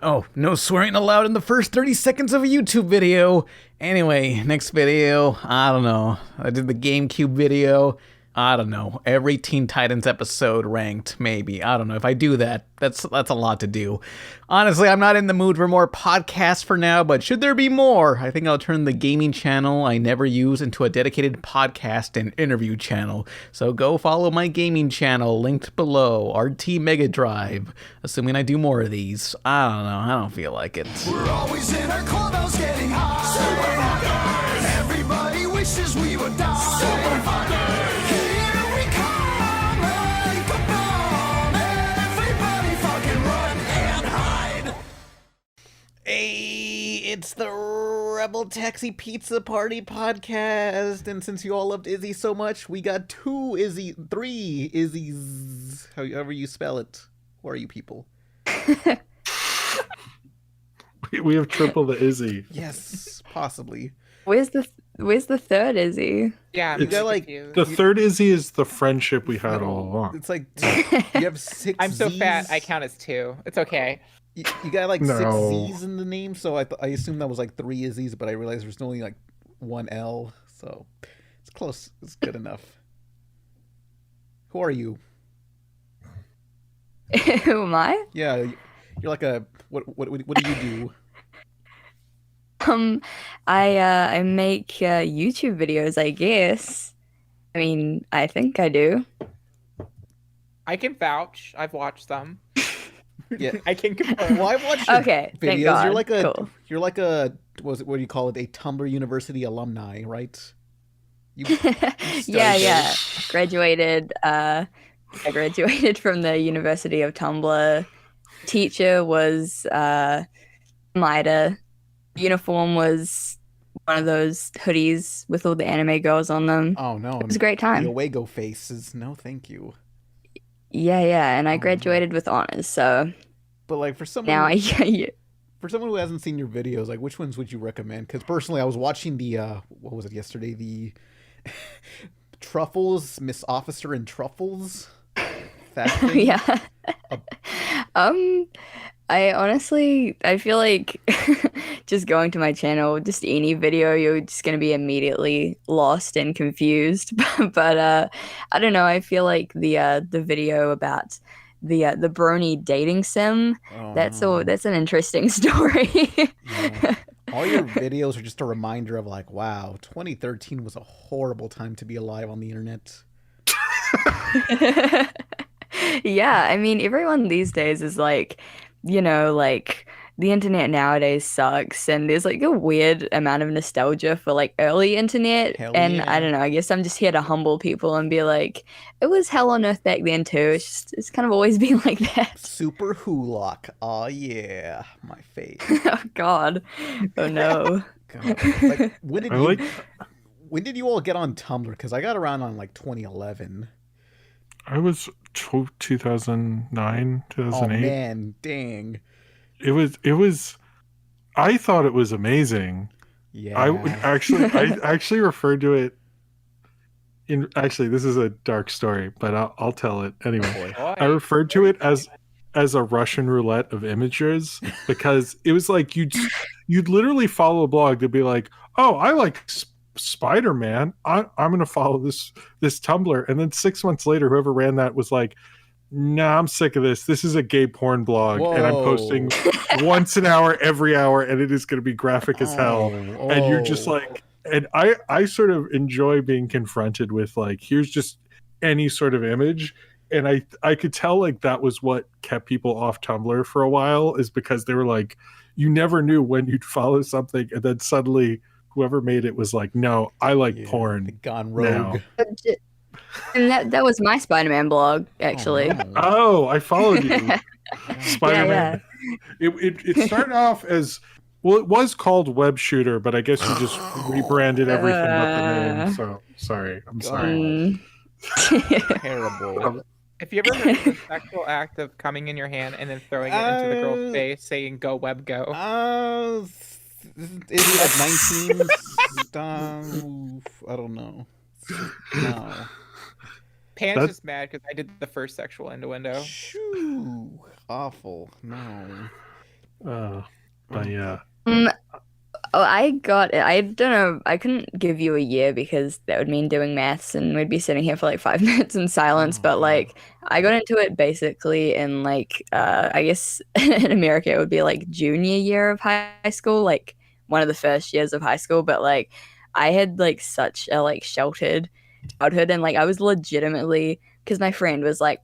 Oh, no swearing allowed in the first 30 seconds of a YouTube video. Anyway, next video, I don't know. I did the GameCube video. I don't know. Every Teen Titans episode ranked, maybe. I don't know. If I do that, that's a lot to do. Honestly, I'm not in the mood for more podcasts for now, but should there be more, I think I'll turn the gaming channel I never use into a dedicated podcast and interview channel. So go follow my gaming channel, linked below, RT Mega Drive, assuming I do more of these. I don't know. I don't feel like it. We're always in our clubhouse getting high. Super fuckers. Everybody wishes we would die. Super fuckers. Here we come like a bomb. Everybody fucking run and hide. Hey, it's the RebelTaxi Pizza Party podcast, and since you all loved Izzy so much, we got three Izzzyzzz, however you spell it. Who are you people? We have triple the Izzy. Yes, possibly. Where's the third Izzy? Yeah, You got like The third Izzy is the friendship we had all along. it's like you have six. I'm so fat, Zs. I count as 2. It's okay. You got like No. 6 Z's in the name, so I assumed that was like 3 Izzy's, but I realized there's only like 1 L, so it's close. It's good enough. Who are you? Who am I? Yeah, you're like a what do you do? I make YouTube videos, I guess. I mean, I think I do. I can vouch. I've watched them. Yeah. I can confirm. Well, I've watched your Okay, videos. thank God. You're Cool. like a what do you call it? A Tumblr University alumni, right? You Yeah. Graduated. I graduated from the University of Tumblr. Teacher was Mida. Uniform was one of those hoodies with all the anime girls on them. Oh no. It was a great The time. Owego faces. No, thank you. Yeah, and I Oh, no. graduated with honors. So But like for someone now for someone who hasn't seen your videos, like which ones would you recommend? Because personally, I was watching the what was it yesterday? The Truffles, Miss Officer and Truffles. That thing. yeah. I feel like just going to my channel, just any video, you're just gonna be immediately lost and confused. But I don't know. I feel like the video about the brony dating sim, Oh, that's no. an interesting story. Yeah. All your videos are just a reminder of like, wow, 2013 was a horrible time to be alive on the internet. Yeah, I mean, everyone these days is like, like the internet nowadays sucks, and there's like a weird amount of nostalgia for like early internet. Hell And yeah. I don't know, I guess I'm just here to humble people and be like, it was hell on earth back then too. It's kind of always been like that. Super Hulock. Oh yeah, my face. Oh God. Oh no. God. Like, when I did you all get on Tumblr? Because I got around on like 2011. I was 2009, Oh 2008. man, dang. It was. I thought it was amazing. Yeah. I would I actually referred to it. Actually, this is a dark story, but I'll tell it anyway. Boy. I referred to it as a Russian roulette of images because it was like you'd literally follow a blog to be like, oh, I like Spider-Man. I'm gonna follow this Tumblr, and then 6 months later, whoever ran that was like, nah, I'm sick of this. This is a gay porn blog, and I'm posting once an hour, every hour, and it is gonna be graphic as hell. And you're just like, and I sort of enjoy being confronted with like, here's just any sort of image. And I could tell like that was what kept people off Tumblr for a while, is because they were like, you never knew when you'd follow something, and then suddenly whoever made it was like, no, I like Yeah, porn. they've gone rogue. And that was my Spider-Man blog, actually. Oh, no. Oh, I followed you. Spider-Man. It started off as, well, it was called Web Shooter, but I guess you just rebranded everything but the name. So sorry. I'm sorry. Terrible. If you ever heard of the sexual act of coming in your hand and then throwing it into the girl's face, saying "Go web go," Is he like 19? I don't know. No. Pan's That's- just mad because I did the first sexual innuendo. Shoo. Awful. No. But yeah. Oh, I got it. I don't know. I couldn't give you a year because that would mean doing maths and we'd be sitting here for like 5 minutes in silence. But like, I got into it basically in like, I guess in America it would be like junior year of high school, like one of the first years of high school. But like, I had like such a like sheltered childhood, and like I was legitimately, because my friend was like,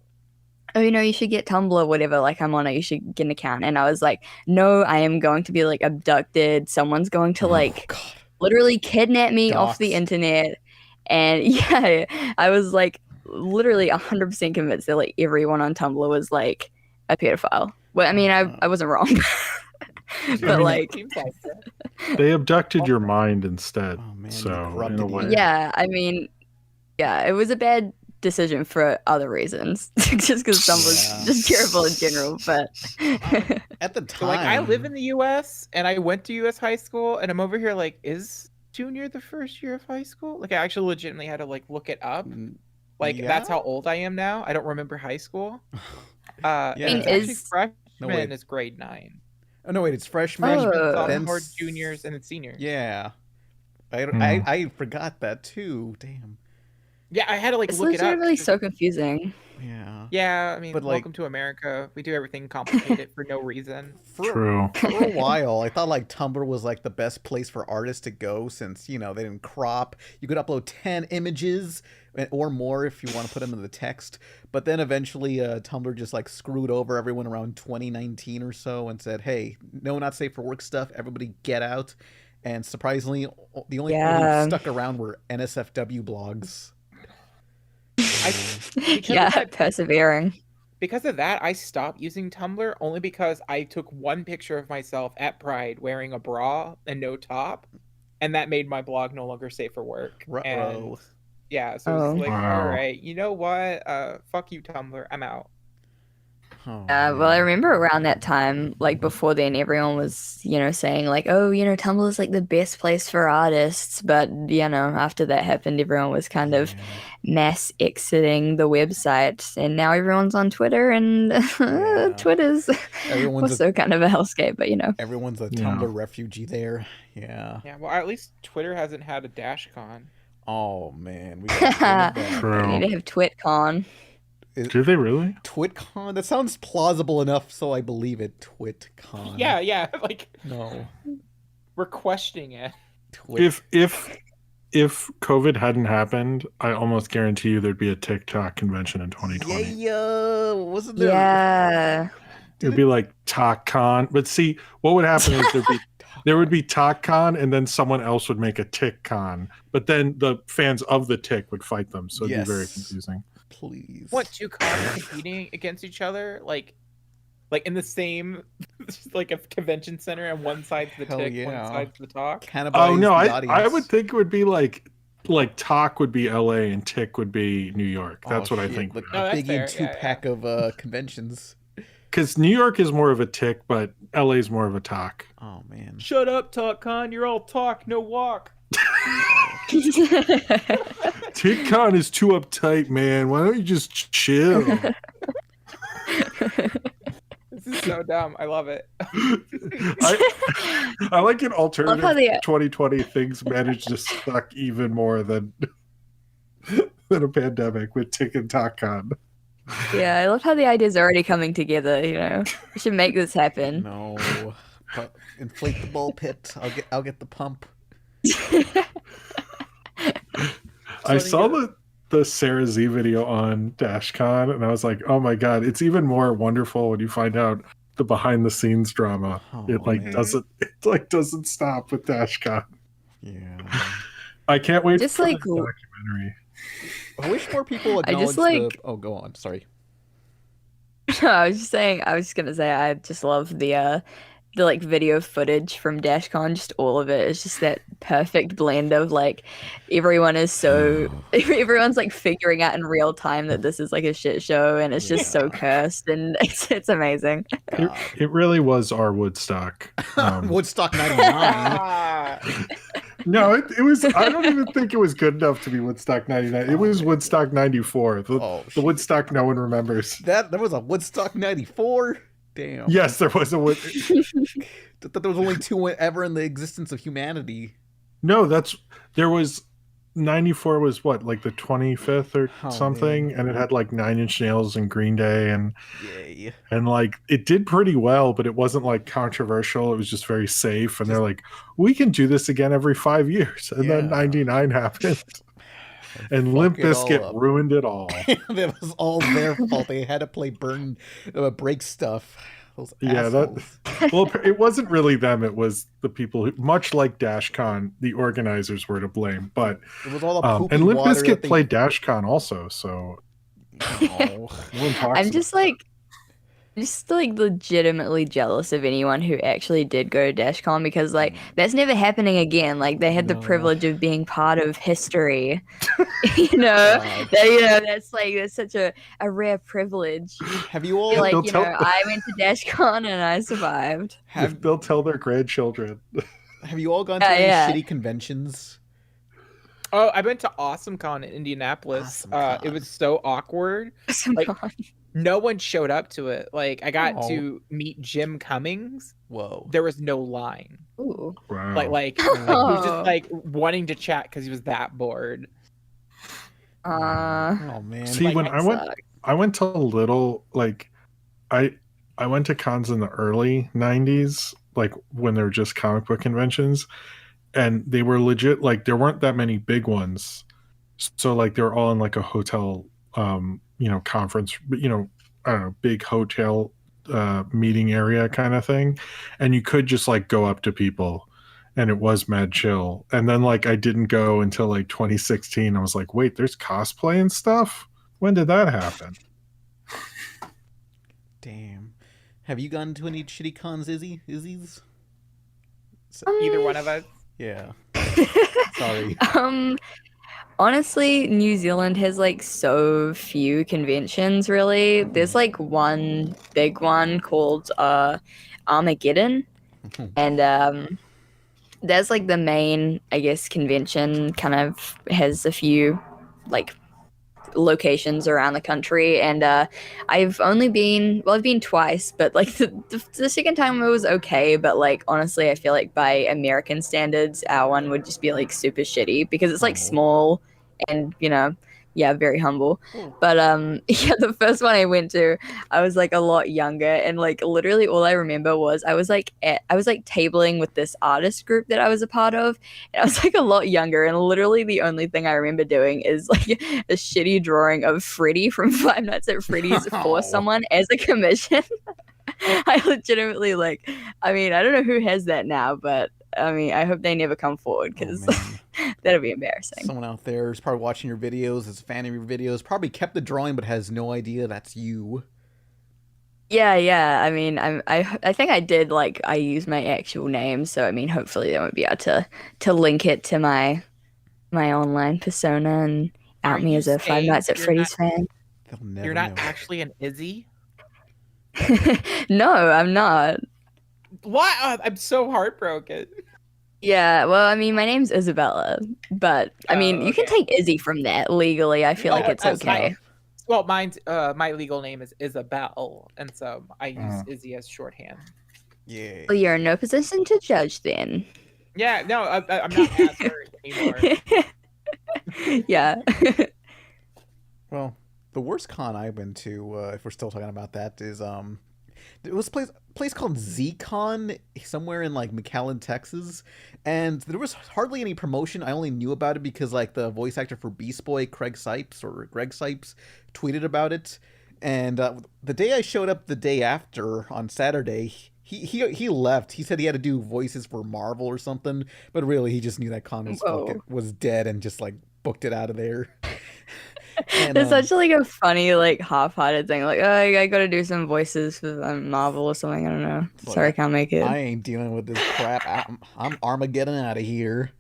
oh, you should get Tumblr, whatever. Like, I'm on it. You should get an account. And I was like, no, I am going to be like abducted. Someone's going to like literally kidnap me off the internet. And yeah, I was like literally 100% convinced that like everyone on Tumblr was like a pedophile. Well, I mean, I wasn't wrong. But like, they abducted your mind instead. Oh, man, So in a way, yeah, I mean, yeah, it was a bad decision for other reasons, just because Tumblr's just terrible in general. But At the time, So, like, I live in the U.S. and I went to U.S. high school, and I'm over here like, is junior the first year of high school? Like, I actually legitimately had to like look it up. Like, that's how old I am now. I don't remember high school. Yeah. And it's actually freshman is grade 9. Oh no, wait, it's freshman, Sophomore, juniors, and then seniors. Yeah, I forgot that too. Damn. Yeah, I had to like it's look it up. literally so confusing. Yeah. Yeah, I mean, But, like- welcome to America. We do everything complicated for no reason. true. For a while, I thought like Tumblr was like the best place for artists to go since, they didn't crop. You could upload 10 images or more if you want to put them in the text. But then eventually Tumblr just like screwed over everyone around 2019 or so and said, hey, no, not safe for work stuff. Everybody get out. And surprisingly, the only people who stuck around were NSFW blogs. Persevering. Because of that, I stopped using Tumblr only because I took one picture of myself at Pride wearing a bra and no top, and that made my blog no longer safe for work. And yeah, so it's like, all right, you know what? Fuck you, Tumblr. I'm out. Well, I remember around that time, like before then, everyone was, saying like, oh, Tumblr is like the best place for artists. But, after that happened, everyone was kind of mass exiting the website. And now everyone's on Twitter, and Twitter's also kind of a hellscape, but Everyone's a Tumblr refugee there. Yeah. Yeah, well, at least Twitter hasn't had a DashCon. Oh, man. We got we need to have TwitCon. Do they really? TwitCon? That sounds plausible enough, so I believe it. TwitCon. Yeah, like no, we're questioning it. If COVID hadn't happened, I almost guarantee you there'd be a TikTok convention in 2020. Yeah, wasn't there? Yeah, it'd be like TokCon. But see, what would happen is there would be TokCon, and then someone else would make a TikCon. But then the fans of the Tik would fight them, so it'd be very confusing. Please. What, two cons competing against each other? Like in the same, like a convention center, and one side's the Tik, one side's the Talk? Oh, no, I would think it would be like Talk would be LA and Tik would be New York. That's what I think. Like a big two-pack of conventions. Because New York is more of a Tik, but LA is more of a Talk. Oh, man. Shut up, TalkCon. You're all talk, no walk. TikCon is too uptight, man. Why don't you just chill? This is so dumb. I love it. I like an alternative 2020 things managed to suck even more than a pandemic with Tik and TalkCon. Yeah, I love how the ideas are already coming together. We should make this happen. No, but inflate the ball pit. I'll get the pump. I saw the Sarah Z video on DashCon, and I was like, oh my god, it's even more wonderful when you find out the behind the scenes drama. It doesn't stop with DashCon. Yeah. I can't wait just for like the documentary. I wish more people acknowledge Oh, go on. Sorry. I was just gonna say I just love the like video footage from DashCon. Just all of it. It's just that perfect blend of like everyone's like figuring out in real time that this is like a shit show, and it's just so cursed, and it's amazing. It really was our Woodstock. Woodstock 99. No, it was. I don't even think it was good enough to be Woodstock 99. It was Woodstock 94. The Woodstock no one remembers. There was a Woodstock 94. Damn. Yes, there was a. I thought there was only 2 ever in the existence of humanity. No, there was 94 was what, like the 25th or something, man. and it had like 9 Inch Nails and Green Day Yay. and like it did pretty well, but it wasn't like controversial. It was just very safe, and they're like, we can do this again every 5 years, and then 99 happened. And Limp Bizkit ruined it all. That was all their fault. They had to play break stuff. Those assholes. Well, it wasn't really them. It was the people who, much like DashCon, the organizers were to blame. But it was all the poopy and Limp water Bizkit played DashCon also. So I'm just like legitimately jealous of anyone who actually did go to DashCon, because like that's never happening again. Like they had the privilege of being part of history. That's such a rare privilege. Have you all I went to DashCon and I survived. They'll tell their grandchildren. Have you all gone to any shitty conventions? Oh, I went to AwesomeCon in Indianapolis. It was so awkward. No one showed up to it. Like, I got to meet Jim Cummings. Whoa. There was no line. Ooh. Wow. Like he was just like wanting to chat because he was that bored. Oh man. See, when I went to little, like, I went to cons in the early 90s, like when they were just comic book conventions, and they were legit, like there weren't that many big ones. So like they were all in like a hotel conference, I don't know, big hotel meeting area kind of thing, and you could just like go up to people, and it was mad chill. And then like I didn't go until like 2016. I was like, wait, there's cosplay and stuff? When did that happen? Damn. Have you gone to any shitty cons, Izzzyzzz? Either one of us? Yeah. Sorry. Honestly, New Zealand has like so few conventions, really. There's like one big one called Armageddon, and that's like the main, I guess, convention. Kind of has a few like locations around the country, and I've been twice, but like the second time it was okay, but like honestly I feel like by American standards our one would just be like super shitty because it's like small and very humble. But the first one I went to, I was like a lot younger, and like literally all I remember was I was like tabling with this artist group that I was a part of, and I was like a lot younger, and literally the only thing I remember doing is like a shitty drawing of Freddy from Five Nights at Freddy's for someone as a commission. I legitimately I don't know who has that now, but I hope they never come forward, because that'll be embarrassing. Someone out there is probably watching your videos, is a fan of your videos, probably kept the drawing but has no idea that's you. Yeah. I think I did, I used my actual name, so hopefully they won't be able to link it to my online persona and out me as a Five Nights at Freddy's fan. You're not actually an Izzy? No, I'm not. What? I'm so heartbroken. Yeah, well, my name's Isabella, but you can take Izzy from that legally. I feel like it's okay. Well, mine's my legal name is Isabel, and so I use Izzy as shorthand. Yeah. Well, you're in no position to judge then. Yeah, no, I'm not as hurt anymore. Yeah. Well, the worst con I've been to, if we're still talking about that, is it was a place called ZCon somewhere in McAllen, Texas, and there was hardly any promotion. I only knew about it because the voice actor for Beast Boy, Greg Sipes, tweeted about it. And the day I showed up, the day after on Saturday, he left. He said he had to do voices for Marvel or something, but really he just knew that con was dead and just booked it out of there. And, it's such a funny half-hearted thing, I gotta do some voices for Marvel or something. I don't know. Sorry, I can't make it. I ain't dealing with this crap. I'm Armageddon out of here.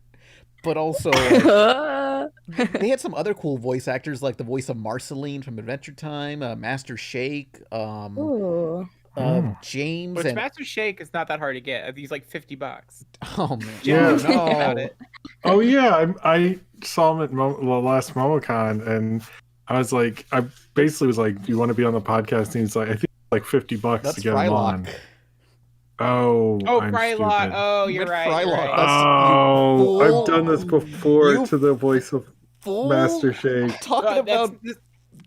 But also they had some other cool voice actors, like the voice of Marceline from Adventure Time, Master Shake, James. But Master Shake is not that hard to get. He's $50. Oh man. Yeah, no. About it. Oh yeah, I saw him at the last MomoCon, and I was I basically was do you want to be on the podcast? And he's like, I think like $50 That's to get them on. Frylock. Oh, Oh, I'm Frylock. stupid. Oh, You you're meant right. Frylock. You're right. That's- Oh, fool. I've done this before You to the voice of Fool. Master Shake. Talking That's- about this,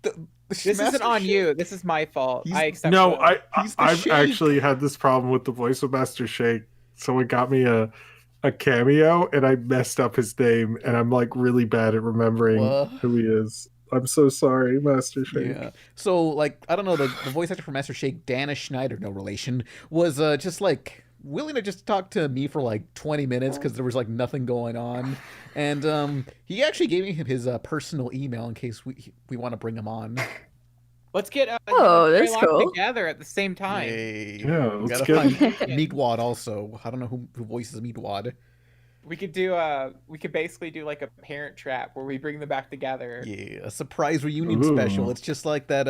the this isn't on you. This is my fault. He's- I accept No, it. He's the I've Shake. actually had this problem with the voice of Master Shake. Someone got me a cameo, and I messed up his name, and I'm like really bad at remembering What? who he is. I'm so sorry, Master Shake. Yeah. So, like, I don't know, the voice actor for Master Shake, Dana Schneider, no relation, was just like willing to just talk to me for like 20 minutes because there was like nothing going on. And he actually gave me his personal email in case we want to bring him on. Let's get Oh, him and that's Frylock cool. together at the same time. Yay. Yeah, We let's gotta get- find Meatwad also. I don't know who voices Meatwad. We could do we could basically do like a Parent Trap where we bring them back together. Yeah, a surprise reunion Ooh. special. It's just like that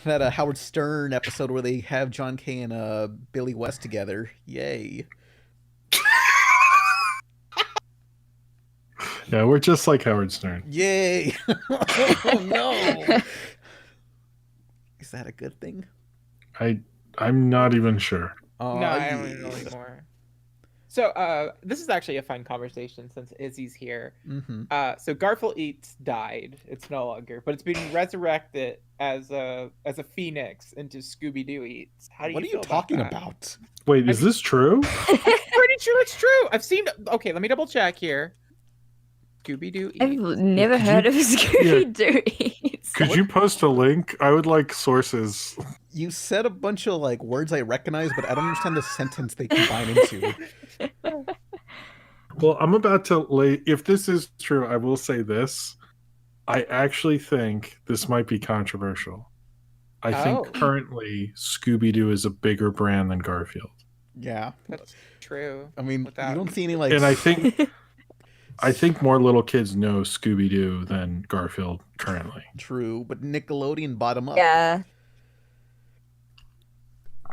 Howard Stern episode where they have John Kay and Billy West together. Yay. Yeah, we're just like Howard Stern. Yay. Oh no. Is that a good thing? I'm not even sure. Oh, No, I don't yeah. even know anymore. So this is actually a fun conversation since Izzy's here. Mhm. So Garfield Eats died. It's no longer, but it's been resurrected as a phoenix into Scooby Doo Eats. How do you What are you feel talking that? about? Wait, is this true? Pretty sure it's true. I've seen. Okay, let me double check here. Scooby Doo I've Eats. never Could heard you- of Scooby Doo Eats. Could you post a link? I would like sources. You said a bunch of like words I recognize, but I don't understand the sentence they combine into. Well, I'm about to lay. If this is true, I will say this. I actually think this might be controversial. I Oh. think currently Scooby Doo is a bigger brand than Garfield. Yeah. That's true. I mean, Without- you don't see any like And I think more little kids know Scooby Doo than Garfield currently. true, but Nickelodeon bottom up. Yeah.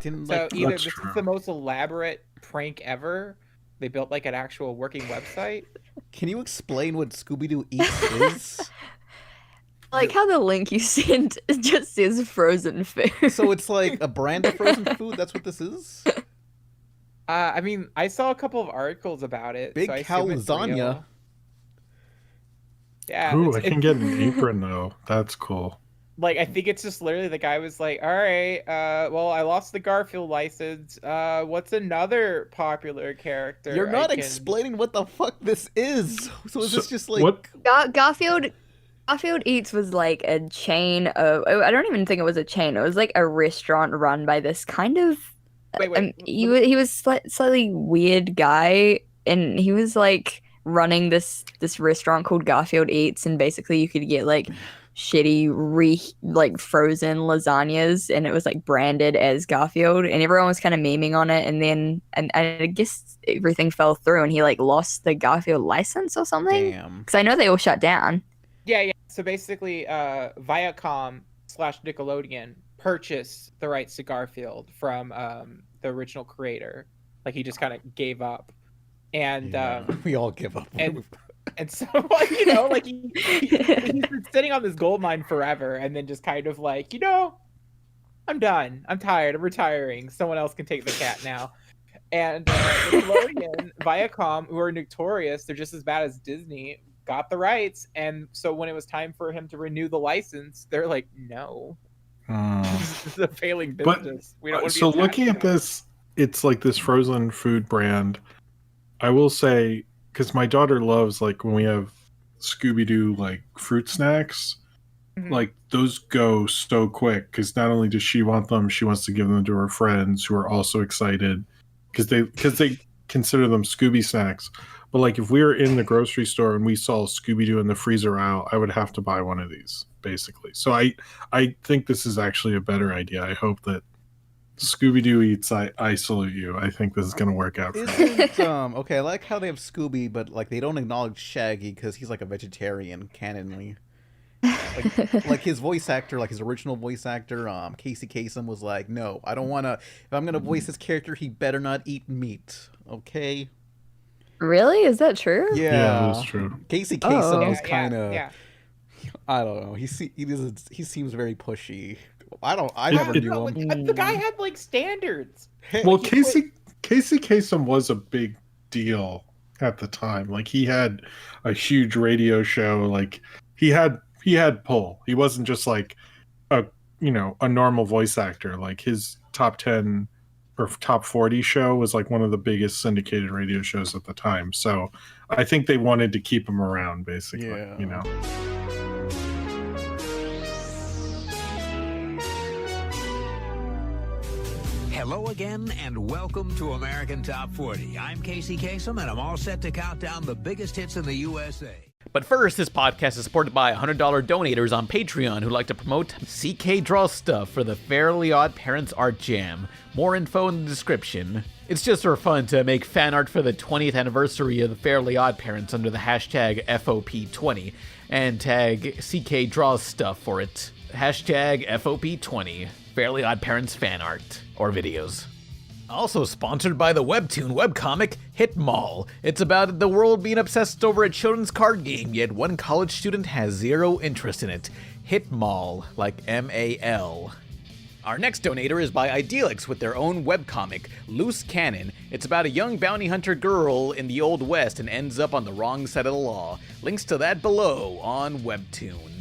Didn't So like either That's this true. is the most elaborate prank ever. They built like an actual working website. Can you explain what Scooby Doo Eats is? Like how the link you sent just says frozen food. So it's like a brand of frozen food. That's what this is. I mean, I saw a couple of articles about it. Big so I cow assume it's lasagna. real. Yeah, Ooh, it's- I can get an apron though. That's cool. like I think it's just literally the guy was like, "All right, well, I lost the Garfield license. What's another popular character?" You're I not can-" explaining what the fuck this is. So is So, this just like what- Garfield Eats was like a chain of. I don't even think it was a chain. It was like a restaurant run by this kind of. Wait. He was slightly weird guy, and he was like running this restaurant called Garfield Eats, and basically you could get like shitty like frozen lasagnas, and it was like branded as Garfield, and everyone was kind of memeing on it, and then and I guess everything fell through, and he like lost the Garfield license or something. damn? Because I know they all shut down. Yeah. So basically, Viacom/Nickelodeon purchased the rights to Garfield from the original creator. Like he just kind of gave up, and Yeah. We all give up. and so like you know like he's been sitting on this gold mine forever, and then just kind of like I'm done. I'm tired. I'm retiring. Someone else can take the cat now. And Nickelodeon, Viacom, who are notorious, they're just as bad as Disney, got the rights. And so when it was time for him to renew the license, they're like, no, this is a failing But- business. We don't want to So be looking at attached to it." this, it's like this frozen food brand. I will say, because my daughter loves like when we have Scooby Doo like fruit snacks, Mhm. like those go so quick. Because not only does she want them, she wants to give them to her friends who are also excited because they consider them Scooby snacks. But like if we were in the grocery store and we saw Scooby Doo in the freezer aisle, I would have to buy one of these basically. So I think this is actually a better idea. I hope that Scooby Doo Eats. I salute you. I think this is going to work out for me. Isn't okay? I like how they have Scooby, but like they don't acknowledge Shaggy because he's like a vegetarian canonly. Like his voice actor, like his original voice actor, Casey Kasem was like, no, I don't want to. If I'm gonna voice this character, he better not eat meat. Okay. Really? Is that true? Yeah, that's true. Casey Kasem Oh. was kind of. yeah. I don't know. He seems very pushy. I never do them. The guy had like standards. Well, Casey Kasem was a big deal at the time. Like he had a huge radio show. Like he had pull. He wasn't just like a normal voice actor. Like his top 10 or top 40 show was like one of the biggest syndicated radio shows at the time. So I think they wanted to keep him around, basically. Yeah. Hello again, and welcome to American Top 40. I'm Casey Kasem, and I'm all set to count down the biggest hits in the USA. But first, this podcast is supported by $100 donators on Patreon who like to promote CK Draw stuff for the Fairly Odd Parents Art Jam. More info in the description. It's just for fun to make fan art for the 20th anniversary of the Fairly Odd Parents under the hashtag FOP20 and tag CK Draws stuff for it. Hashtag FOP20. Fairly Odd Parents fan art or videos. Also sponsored by the webtoon webcomic HitMal. It's about the world being obsessed over a children's card game, yet one college student has zero interest in it. HitMal, like M-A-L. Our next donator is by Idealix with their own webcomic, Loose Cannon. It's about a young bounty hunter girl in the Old West and ends up on the wrong side of the law. Links to that below on Webtoon.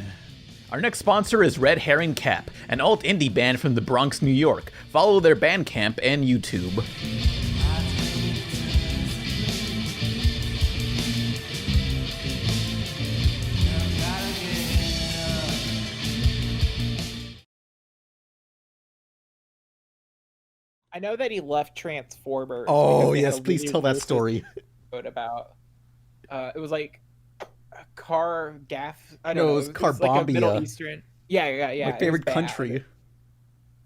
Our next sponsor is RedHuntingCap, an alt-indie band from the Bronx, New York. Follow their Bandcamp and YouTube. I know that he left Transformers. Oh, because they yes, had a please really tell that racist story. episode about it was like a car gaff. I No, don't know. it was like a Middle Carbambia. Eastern. Yeah. My it was favorite bad. country.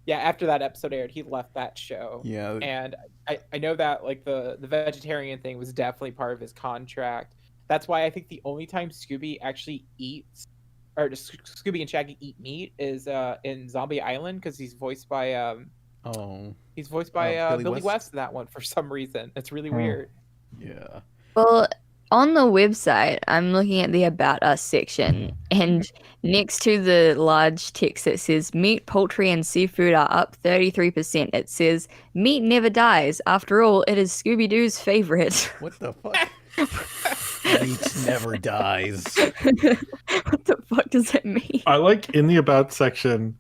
Yeah, after that episode aired, he left that show. Yeah. And I know that like the vegetarian thing was definitely part of his contract. That's why I think the only time Scooby actually eats, or Scooby and Shaggy eat meat, is in Zombie Island, because he's voiced by Billy West in that one for some reason. It's really weird. Yeah. Well, on the website, I'm looking at the About Us section, and next to the large text that says meat, poultry, and seafood are up 33%, it says meat never dies. After all, it is Scooby Doo's favorite. What the fuck? Meat never dies. What the fuck does that mean? I like in the About section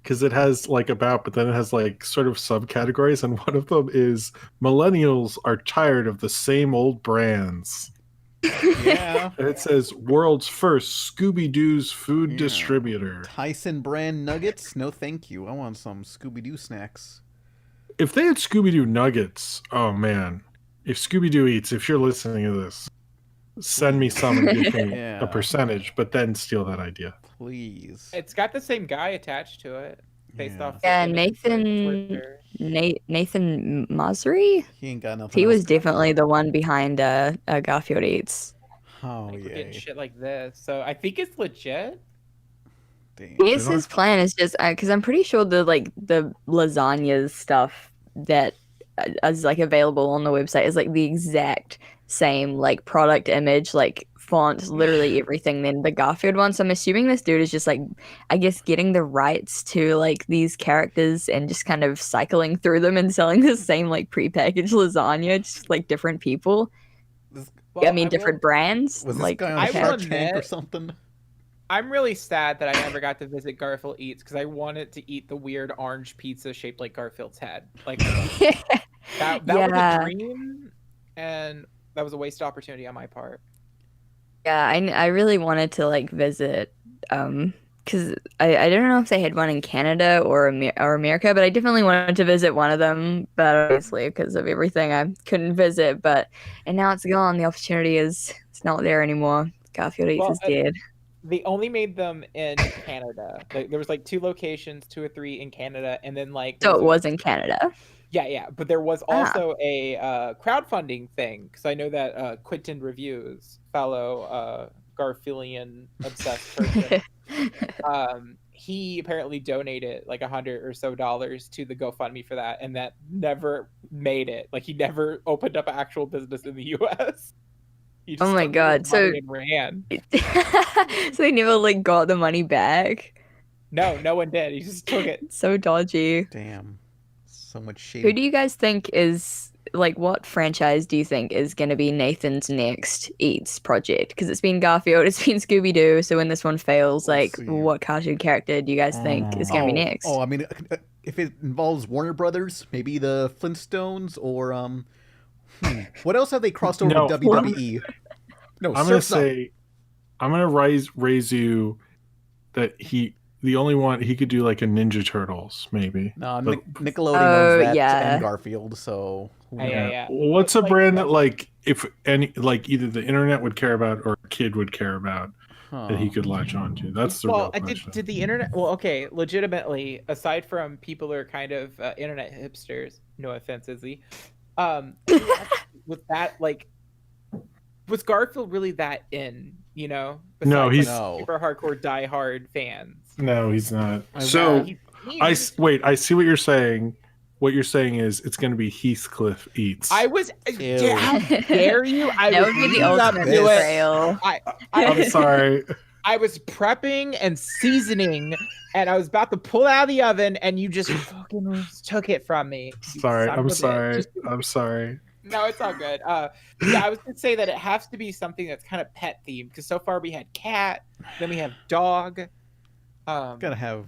because it has like about, but then it has like sort of subcategories, and one of them is millennials are tired of the same old brands. Yeah. And it says world's first Scooby Doo's food distributor. Tyson brand nuggets? No, thank you. I want some Scooby Doo snacks. If they had Scooby Doo nuggets, oh man. If Scooby Doo Eats, if you're listening to this, send me some and give me Yeah. a percentage, but then steal that idea. Please. It's got the same guy attached to it, based Yeah. off. Yeah, the Nathan Masri? He ain't got nothing He else was to definitely the one behind Garfield Eats. Oh, Like, we're yeah. getting shit like this, so I think it's legit. Damn. I guess his plan is just because I'm pretty sure the lasagna stuff that is like available on the website is like the exact same like product image, like font, literally everything than the Garfield one. So I'm assuming this dude is just like, I guess, getting the rights to like these characters and just kind of cycling through them and selling the same like prepackaged lasagna, just like different people. Well, I mean, different brands. Was this like guy on I Shark will Tank or admit- something? I'm really sad that I never got to visit Garfield Eats because I wanted to eat the weird orange pizza shaped like Garfield's head. Like that was Yeah. a dream, and that was a wasted opportunity on my part. Yeah, I really wanted to like visit, because I don't know if they had one in Canada or America, but I definitely wanted to visit one of them. But obviously, because of everything, I couldn't visit. And now it's gone. The opportunity it's not there anymore. Garfield Eats Well, is dead. They only made them in Canada. Like, there was like 2 locations, 2 or 3 in Canada, and then like So it was in Canada. Yeah, but there was also a crowdfunding thing, because I know that Quentin Reviews, fellow Garfieldian obsessed person, he apparently donated like $100 or so to the GoFundMe for that, and that never made it. Like, he never opened up an actual business in the U.S. He Oh my took God, the so- money and ran. So they never like got the money back. No one did. He just took it. So dodgy. Damn. So much shade. Who do you guys think is like what franchise do you think is going to be Nathan's next Eats project? Because it's been Garfield, it's been Scooby Doo. So when this one fails, like, see. what cartoon character do you guys think is going to be next? Oh, I mean, if it involves Warner Brothers, maybe the Flintstones, or what else have they crossed over No, with WWE? No, I'm gonna raise you that the only one he could do like a Ninja Turtles maybe. No, But- Nickelodeon Oh, owns that yeah. and Garfield, so Yeah. What's a brand that like if any like either the internet would care about or a kid would care about that he could latch onto? That's the real question. did the internet? Well, okay, legitimately, aside from people who are kind of internet hipsters, no offense, Izzy, was that like, was Garfield really that in? You know, No, Besides, he's- like, No. super hardcore, diehard fans. No, he's not. I- So He's- wait, I see what you're saying. What you're saying is it's going to be Heathcliff Eats. I was. Ew. How dare you? I That was would be the leading up ultimate to it. betrayal. I'm sorry. I was prepping and seasoning, and I was about to pull it out of the oven, and you just fucking took it from me. you Sorry. son I'm of a sorry. bitch. I'm sorry. No, it's all good. Yeah, I was gonna say that it has to be something that's kind of pet themed, because so far we had cat, then we have dog. gotta have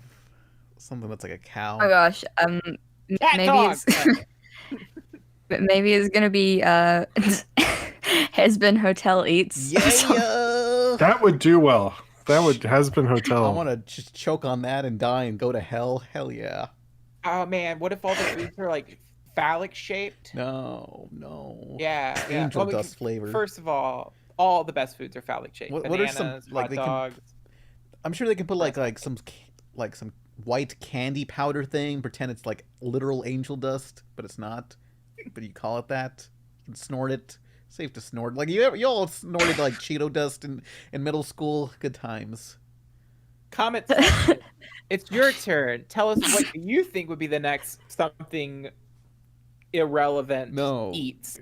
something that's like a cow. Oh my gosh. Cat Maybe dog. but maybe it's gonna be Has Been Hotel Eats. Yeah. That would do well. That would has been I hotel. want to just choke on that and die and go to hell. Hell yeah. Oh man, what if all the foods are like phallic shaped? No. Yeah, Angel Well, we dust can- flavor. First of all the best foods are phallic shaped. What are Bananas, some, like, hot they can- dogs. I'm sure they can put like some white candy powder thing, pretend it's like literal angel dust, but it's not. But you call it that. You can snort it. Safe to snort. Like you all snorted like Cheeto dust in middle school. Good times. Comment section. It's your turn. Tell us what you think would be the next something irrelevant No. eats.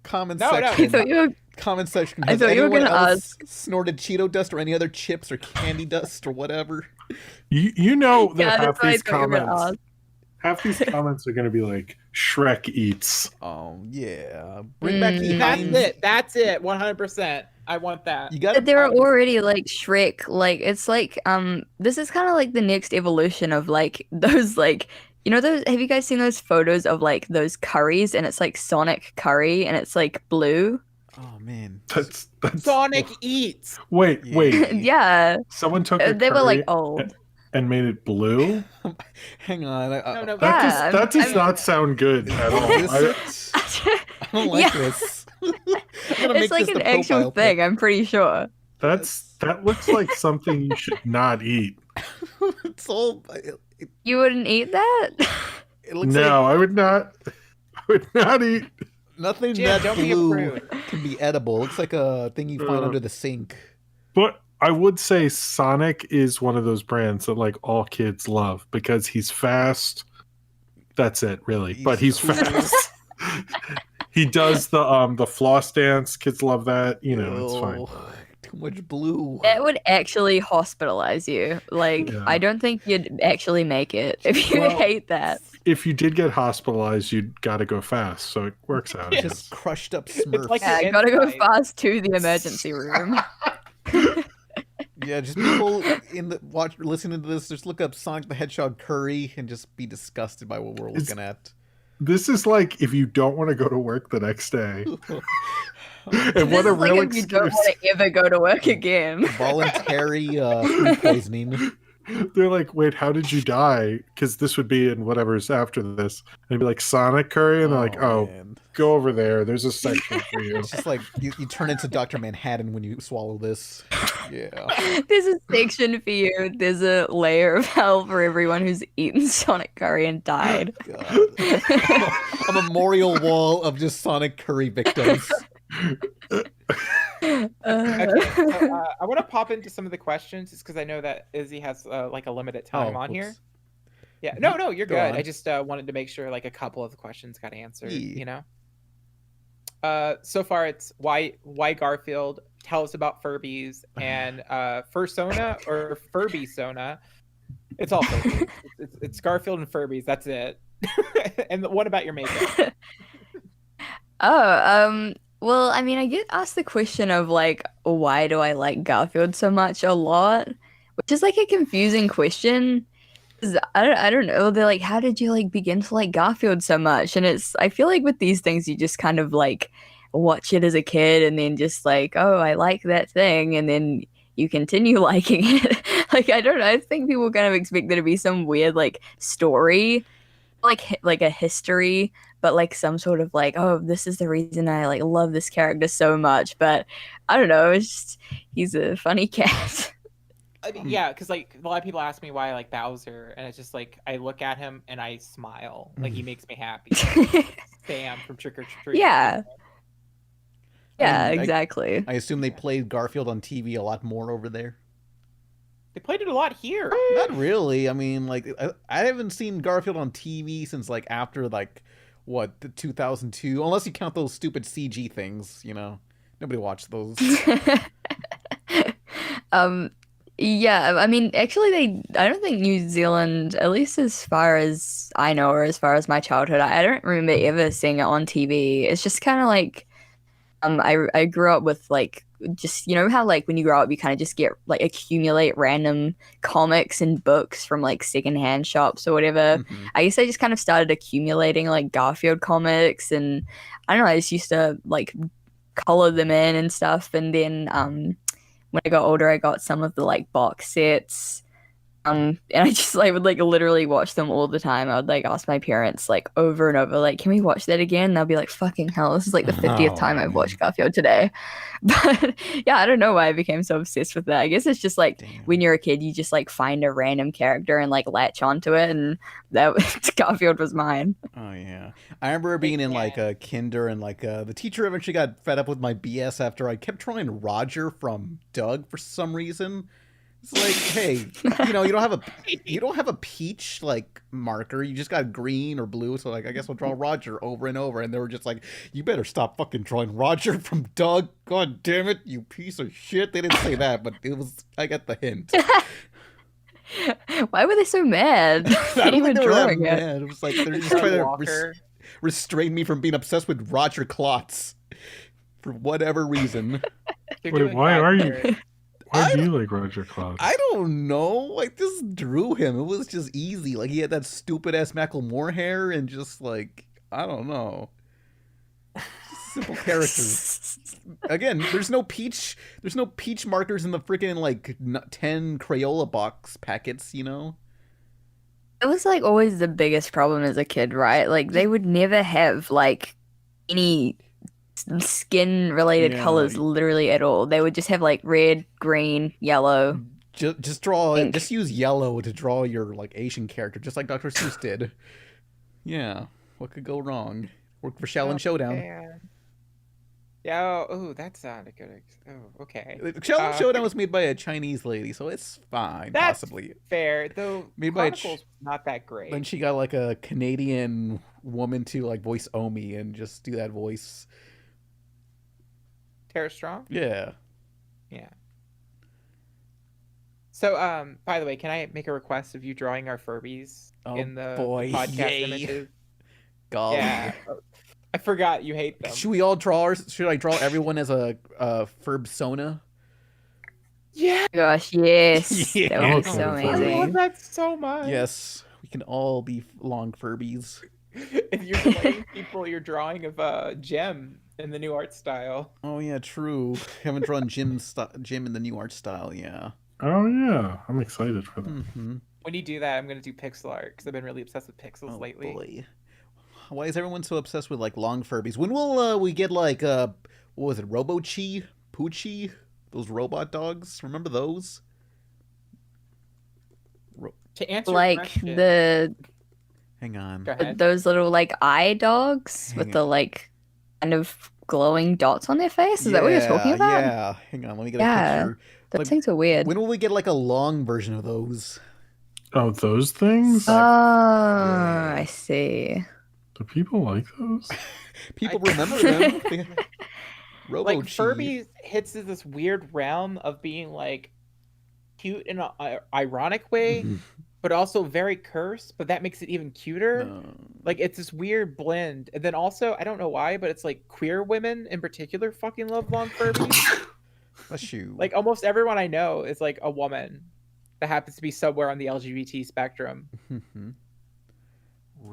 Comment No, no. section. I thought you were Comment section. I Has thought you were anyone gonna else snorted Cheeto dust or any other chips or candy dust or whatever? You know that Yeah, half that's what I these thought you were gonna comments ask. half these comments are going to be like Shrek Eats. Yeah. Bring back the That's Heinz. it. That's it. 100%. I want that. You got But there are already like Shrek, like it's like this is kind of like the next evolution of like those like those, have you guys seen those photos of like those curries and it's like Sonic curry and it's like blue? Oh man. That's Sonic Eats. Wait. Yeah. Someone took a They were like curry old. and made it blue. Hang on. No. Yeah, That does I'm- not sound good at all. This- I don't like Yeah. this. I'm gonna make It's like this an the actual profile thing, pic. I'm pretty sure. that looks like something you should not eat. It's all. You wouldn't eat that? It looks No, like I would not. I would not eat. nothing Jim, that don't be a blue prude. can be edible. It looks like a thing you find under the sink. But I would say Sonic is one of those brands that like all kids love because he's fast. That's it, really. But he's cool. fast. He does the floss dance. Kids love that. It's fine. Oh, too much blue. That would actually hospitalize you. Like, Yeah. I don't think you'd actually make it if you Well, hate that. If you did get hospitalized, you'd got to go fast, so it works out. I Just guess. crushed up Smurfs. like Yeah, the I gotta go inside. fast to the emergency room. Yeah, just people listening to this, just look up Sonic the Hedgehog curry and just be disgusted by what we're It's- looking at. This is like if you don't want to go to work the next day. And This what a is like real if you don't excuse. want to ever go to work again. Voluntary food poisoning. They're like, wait, how did you die? Because this would be in whatever's after this. And it'd be like Sonic curry, and they're like, oh, man. go over there. There's a section for you. It's just like you turn into Dr. Manhattan when you swallow this. Yeah. There's a section for you. There's a layer of hell for everyone who's eaten Sonic curry and died. God. A memorial wall of just Sonic curry victims. Okay, so, I want to pop into some of the questions just because I know that Izzy has like a limited time on here. Oops. Yeah, no, you're Go good. on. I just wanted to make sure like a couple of the questions got answered. Yeah. So far it's why Garfield? Tell us about Furbies and Fursona or Furby Sona. It's all Furbies. It's Garfield and Furbies. That's it. And what about your makeup? Well, I mean, I get asked the question of like, why do I like Garfield so much a lot, which is like a confusing question. 'Cause I don't know. They're like, how did you like begin to like Garfield so much? And I feel like with these things, you just kind of like watch it as a kid and then just like, oh, I like that thing, and then you continue liking it. Like, I don't know. I think people kind of expect there to be some weird like story, like a history, but like some sort of like, oh, this is the reason I like love this character so much. But I don't know. It's just he's a funny cat. I mean, yeah, because like a lot of people ask me why I like Bowser, and it's just like I look at him and I smile. Like he makes me happy. Sam from Trick or Treat. Yeah. Yeah, I mean, exactly. I assume they played Garfield on TV a lot more over there. They played it a lot here. Not really. I mean, like I haven't seen Garfield on TV since like after like what the 2002, unless you count those stupid CG things. You know, nobody watched those. Yeah, I mean, actually, I don't think New Zealand, at least as far as I know, or as far as my childhood, I don't remember ever seeing it on TV. It's just kind of like, I grew up with like, just, you know how like when you grow up, you kind of just get like accumulate random comics and books from like secondhand shops or whatever. Mhm. I guess I just kind of started accumulating like Garfield comics, and I don't know, I just used to like color them in and stuff, and then when I got older, I got some of the like box sets. And I just like would like literally watch them all the time. I would like ask my parents like over and over, like, can we watch that again? And they'll be like, fucking hell, this is like the 50th time I've watched Garfield today. But yeah, I don't know why I became so obsessed with that. I guess it's just like Damn. when you're a kid, you just like find a random character and like latch onto it, and that Garfield was mine. Oh yeah, I remember being in like a kinder, and like the teacher eventually got fed up with my BS after I kept drawing Roger from Doug for some reason. It's like, hey, you know, you don't have a peach like marker. You just got green or blue. So like, I guess I'll draw Roger over and over. And they were just like, you better stop fucking drawing Roger from Doug. God damn it, you piece of shit. They didn't say that, but I got the hint. Why were they so mad? I don't think they were that drawing it. mad. It was like they're just trying to Walker. restrain me from being obsessed with Roger Klotz for whatever reason. They're Wait, doing why are you? Bowser. Why do you like Roger Cloud? I don't know. Like, just drew him. It was just easy. Like, he had that stupid ass Macklemore hair and just like, I don't know. Just simple characters. Again, there's no peach markers in the freaking like 10 Crayola box packets, you know? It was like always the biggest problem as a kid, right? Like they would never have like any skin related Yeah. colors literally at all. They would just have like red, green, yellow. Just use yellow to draw your like Asian character, just like Dr. Seuss did. Yeah, what could go wrong? Work for Shaolin Showdown. Man. Yeah. Oh, that sounded good. Oh, okay. Shaolin Showdown was made by a Chinese lady, so it's fine, That's possibly. fair, though. Made by a Chronicles not that great. Then she got like a Canadian woman to like voice Omi and just do that voice. Tara Strong. Yeah. Yeah. So, by the way, can I make a request of you drawing our Furbies Oh, in the boy, podcast yay. images? Golly. Yeah. I forgot you hate them. Should we all draw ours? Should I draw everyone as a Furbsona? Yeah. Gosh, yes. Yeah. That would be Oh, so I I love amazing. that so much. Yes. We can all be long Furbies. If you're delaying people, you're drawing of Gem in the new art style. Oh yeah, true. Haven't drawn Jim in the new art style, yeah. Oh yeah, I'm excited for that. Mm-hmm. When you do that, I'm gonna do pixel art because I've been really obsessed with pixels Oh lately. boy. Why is everyone so obsessed with like long Furbies? When will we get like what was it, Robo-Chi? Poochie? Those robot dogs? Remember those? To answer Like your question, the Hang on. Go ahead. those little like eye dogs Hang with on. the like kind of glowing dots on their face. Is that what you're talking about? Yeah. Hang on, let me get Yeah. a picture. Those Like, things are weird. When will we get like a long version of those? Oh, those things? Oh, Yeah. I see. Do people like those? People I- remember them. Robo-Chi. like Furby hits this weird realm of being like cute in an ironic way, but also very cursed, but that makes it even cuter. No. Like, it's this weird blend. And then also, I don't know why, but it's like queer women in particular fucking love long Furbies. Bless you. Like, almost everyone I know is like a woman that happens to be somewhere on the LGBT spectrum.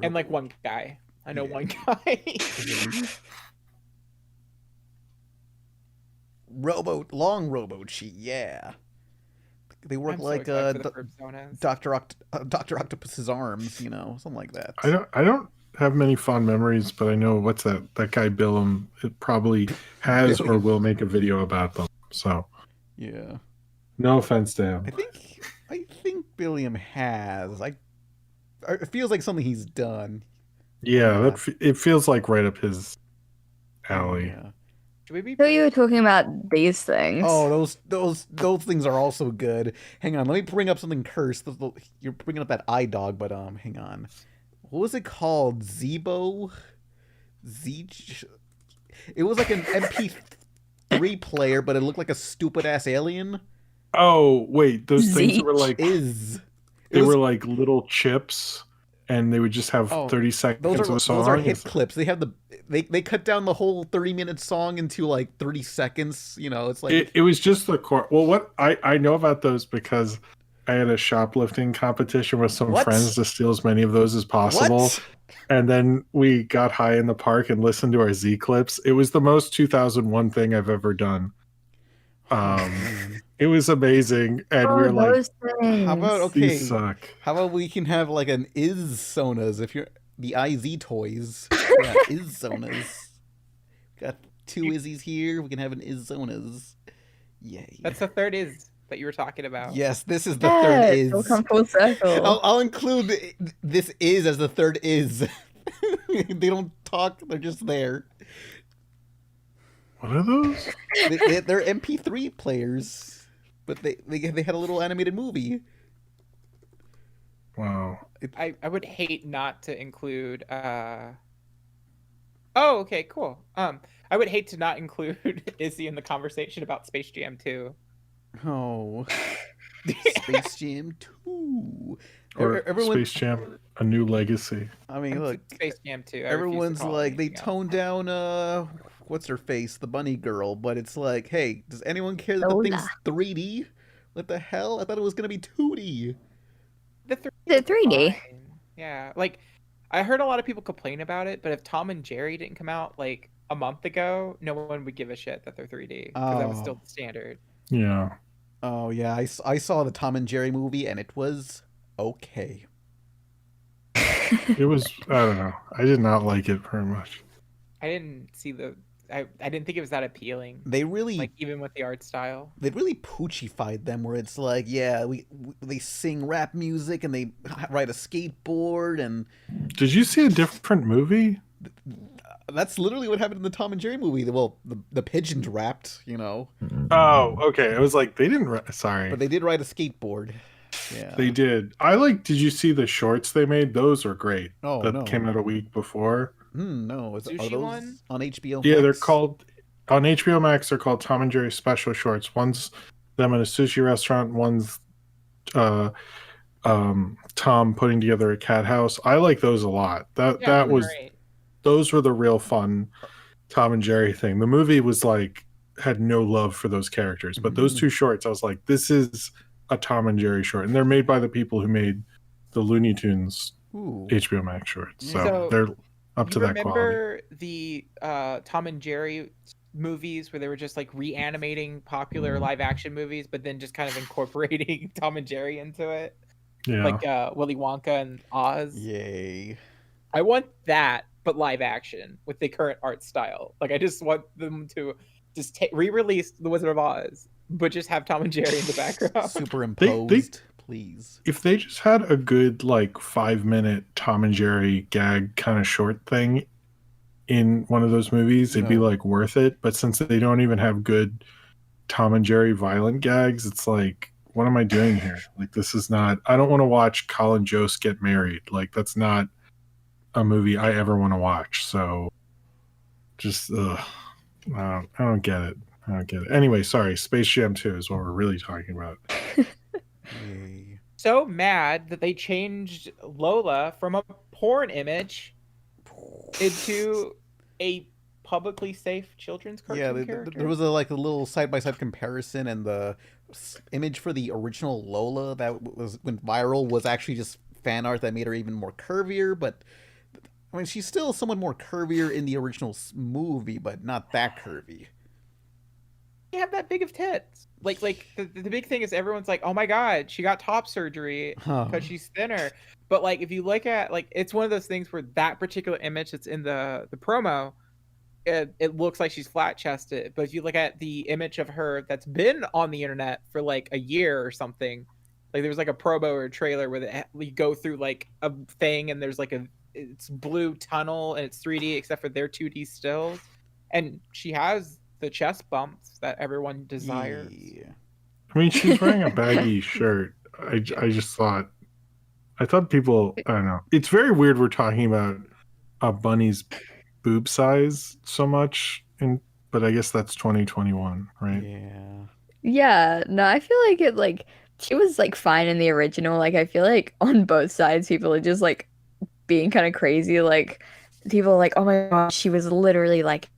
And like one guy. I know one guy. Long Robo-Chi, yeah. They work I'm so like excited for the personas. Dr. Octopus's arms, you know, something like that. I don't have many fond memories, but I know what's that guy Billum. It probably has or will make a video about them. So yeah. No offense to him. I think Billiam has. It feels like something he's done. Yeah, it feels like right up his alley. Yeah. Should we be? So you were talking about these things. Oh, those things are also good. Hang on, let me bring up something cursed. You're bringing up that iDog, but hang on. What was it called? Zebo? It was like an MP3 player, but it looked like a stupid ass alien. Oh wait, those things were like They were like little chips, and they would just have 30 seconds of a song. Those are hit clips. They have they cut down the whole 30-minute song into like 30 seconds. You know, it's like it was just the core. Well, what I know about those because I had a shoplifting competition with some friends to steal as many of those as possible. What? And then we got high in the park and listened to our Z clips. It was the most 2001 thing I've ever done. It was amazing, and we were like, "How about these suck. How about we can have like an Izzzyzzz if you're the IZ toys? Yeah, Izzzyzzz. Got 2 Izzies here. We can have an Izzzyzzz. Yay! That's the third is that you were talking about. Yes, this is the third is. It'll come full circle. I'll include this is as the third is. They don't talk; they're just there. What are those? They're MP3 players, but they had a little animated movie. Wow. I would hate not to include. Oh, okay, cool. I would hate to not include Izzy in the conversation about Space Jam 2. Oh, Space Jam 2. Or Space Jam: A New Legacy. I mean, look, Space Jam 2. Everyone's like they toned down what's her face, the bunny girl, but it's like, hey, does anyone care that the thing's 3D? What the hell? I thought it was gonna be 2D. The 3D. Yeah, like I heard a lot of people complain about it, but if Tom and Jerry didn't come out like a month ago, no one would give a shit that they're 3D because that was still the standard. Yeah. Oh yeah, I saw the Tom and Jerry movie and it was okay. It was, I don't know. I did not like it very much. I didn't see I didn't think it was that appealing. They really, like, even with the art style, they really poochified them. Where it's like, yeah, they sing rap music and they ride a skateboard and. Did you see a different movie? That's literally what happened in the Tom and Jerry movie. Well, the pigeons rapped, you know. Oh, okay. It was like they didn't. Sorry, but they did ride a skateboard. Yeah, they did. Did you see the shorts they made? Those are great. Oh, that came out a week before. No, are those on HBO Max? Yeah, they're called on HBO Max. They're called Tom and Jerry special shorts. One's them in a sushi restaurant. One's Tom putting together a cat house. I like those a lot. That was great. Those were the real fun Tom and Jerry thing. The movie was like had no love for those characters, but those 2 shorts, I was like, this is a Tom and Jerry short, and they're made by the people who made the Looney Tunes HBO Max shorts. So they're up to that quality. Remember the Tom and Jerry movies where they were just like reanimating popular live action movies, but then just kind of incorporating Tom and Jerry into it? Yeah. Like Willy Wonka and Oz. Yay. I want that, but live action with the current art style. Like, I just want them to just re-release The Wizard of Oz, but just have Tom and Jerry in the background. Superimposed, please. If they just had a good, like, 5-minute Tom and Jerry gag kind of short thing in one of those movies, it'd be, like, worth it. But since they don't even have good Tom and Jerry violent gags, it's like, what am I doing here? Like, this is not... I don't want to watch Colin Jost get married. Like, that's not a movie I ever want to watch. So, just... I don't get it. I don't get it. Anyway, sorry. Space Jam 2 is what we're really talking about. so mad that they changed Lola from a porn image into a publicly safe children's cartoon character. There was a little side-by-side comparison, and the image for the original Lola that went viral was actually just fan art that made her even more curvier, but I mean, she's still somewhat more curvier in the original movie, but not that curvy. You have that big of tits. Like the big thing is everyone's like, oh my god, she got top surgery because she's thinner. But like if you look at it's one of those things where that particular image that's in the promo, it looks like she's flat chested. But if you look at the image of her that's been on the internet for like a year or something, like there was like a promo or a trailer where we go through like a thing and there's like it's blue tunnel and it's 3D except for their 2D stills, and she has the chest bumps that everyone desires. Yeah. I mean, she's wearing a baggy shirt. I thought people, I don't know. It's very weird we're talking about a bunny's boob size so much, but I guess that's 2021, right? Yeah. Yeah, no, I feel like she was like fine in the original. Like I feel like on both sides people are just like being kind of crazy. Like people are like, oh my gosh, she was literally like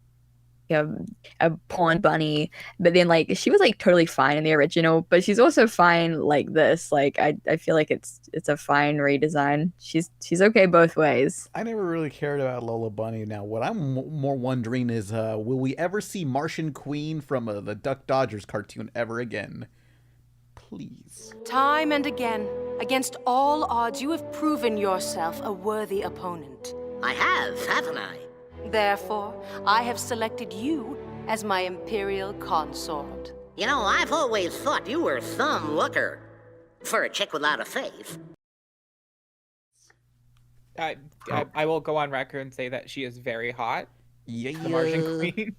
a porn bunny, but then like she was like totally fine in the original, but she's also fine like this. Like I feel like it's a fine redesign. She's okay both ways. I never really cared about Lola Bunny. Now what I'm more wondering is will we ever see Martian Queen from the Duck Dodgers cartoon ever again? Please. Time and again, against all odds, you have proven yourself a worthy opponent. I have, haven't I? Therefore, I have selected you as my imperial consort. You know, I've always thought you were some looker. For a chick without a face. I will go on record and say that she is very hot. Yeah. The Martian Queen.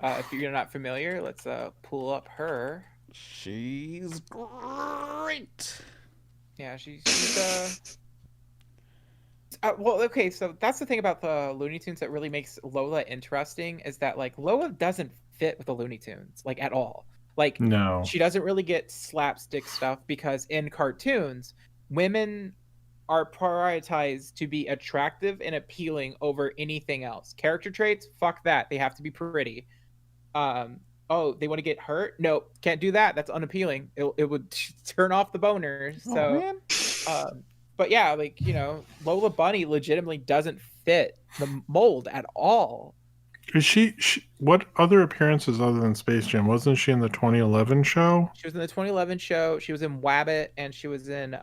If you're not familiar, let's pull up her. She's great. Yeah, she's well, okay, so that's the thing about the Looney Tunes that really makes Lola interesting is that like Lola doesn't fit with the Looney Tunes like at all. Like No. she doesn't really get slapstick stuff because in cartoons, women are prioritized to be attractive and appealing over anything else. Character traits, fuck that. They have to be pretty. Oh, they want to get hurt? No, can't do that. That's unappealing. It would turn off the boners. So, man. but yeah, like, you know, Lola Bunny legitimately doesn't fit the mold at all. Is she what other appearances other than Space Jam? Wasn't she in the 2011 show? She was in the 2011 show. She was in Wabbit, and she was in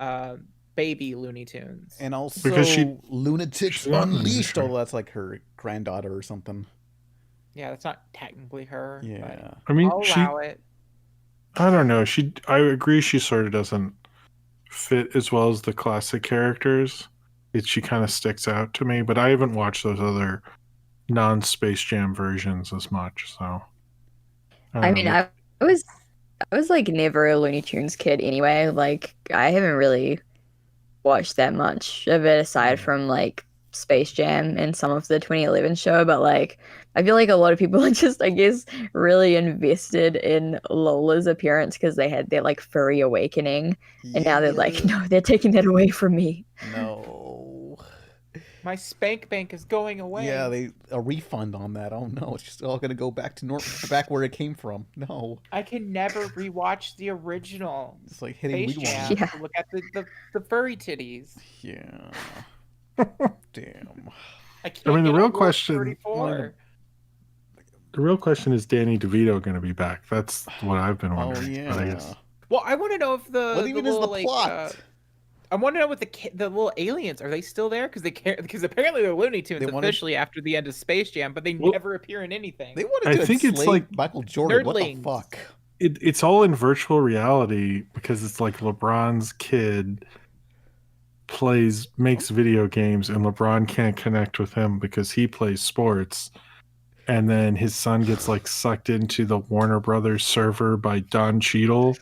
Baby Looney Tunes. And also Because Lunatics she's not Unleashed, in the although that's like her granddaughter or something. Yeah, that's not technically her. Yeah. I mean, I'll allow it. I don't know. I agree she sort of doesn't fit as well as the classic characters. She kind of sticks out to me, but I haven't watched those other non-Space Jam versions as much, so I mean, I was like never a Looney Tunes kid anyway. Like I haven't really watched that much of it aside from like Space Jam and some of the 2011 show, but like I feel like a lot of people are just, I guess, really invested in Lola's appearance because they had their like furry awakening, and now they're like, no, they're taking that away from me. No. My spank bank is going away. Yeah, a refund on that. Oh no, it's just all gonna go back to back where it came from. No. I can never rewatch the original It's like hitting Space weed Jam one. Yeah. to look at the furry titties. Yeah. Damn. I can't. I mean, the get real over question- 34. the real question is Danny DeVito going to be back? That's what I've been Oh wondering. But I guess yeah. Well, I want to know if What even is the little, like, plot? I want to know what the little aliens are they still there? Because they can't. Because apparently they're Looney Tunes They wanted- officially after the end of Space Jam, but they Well, never appear in anything. They wanted I to think it's enslave like Michael Jordan. What the nerdlings. fuck? it's all in virtual reality because it's like LeBron's kid makes video games, and LeBron can't connect with him because he plays sports. And then his son gets like sucked into the Warner Brothers server by Don Cheadle.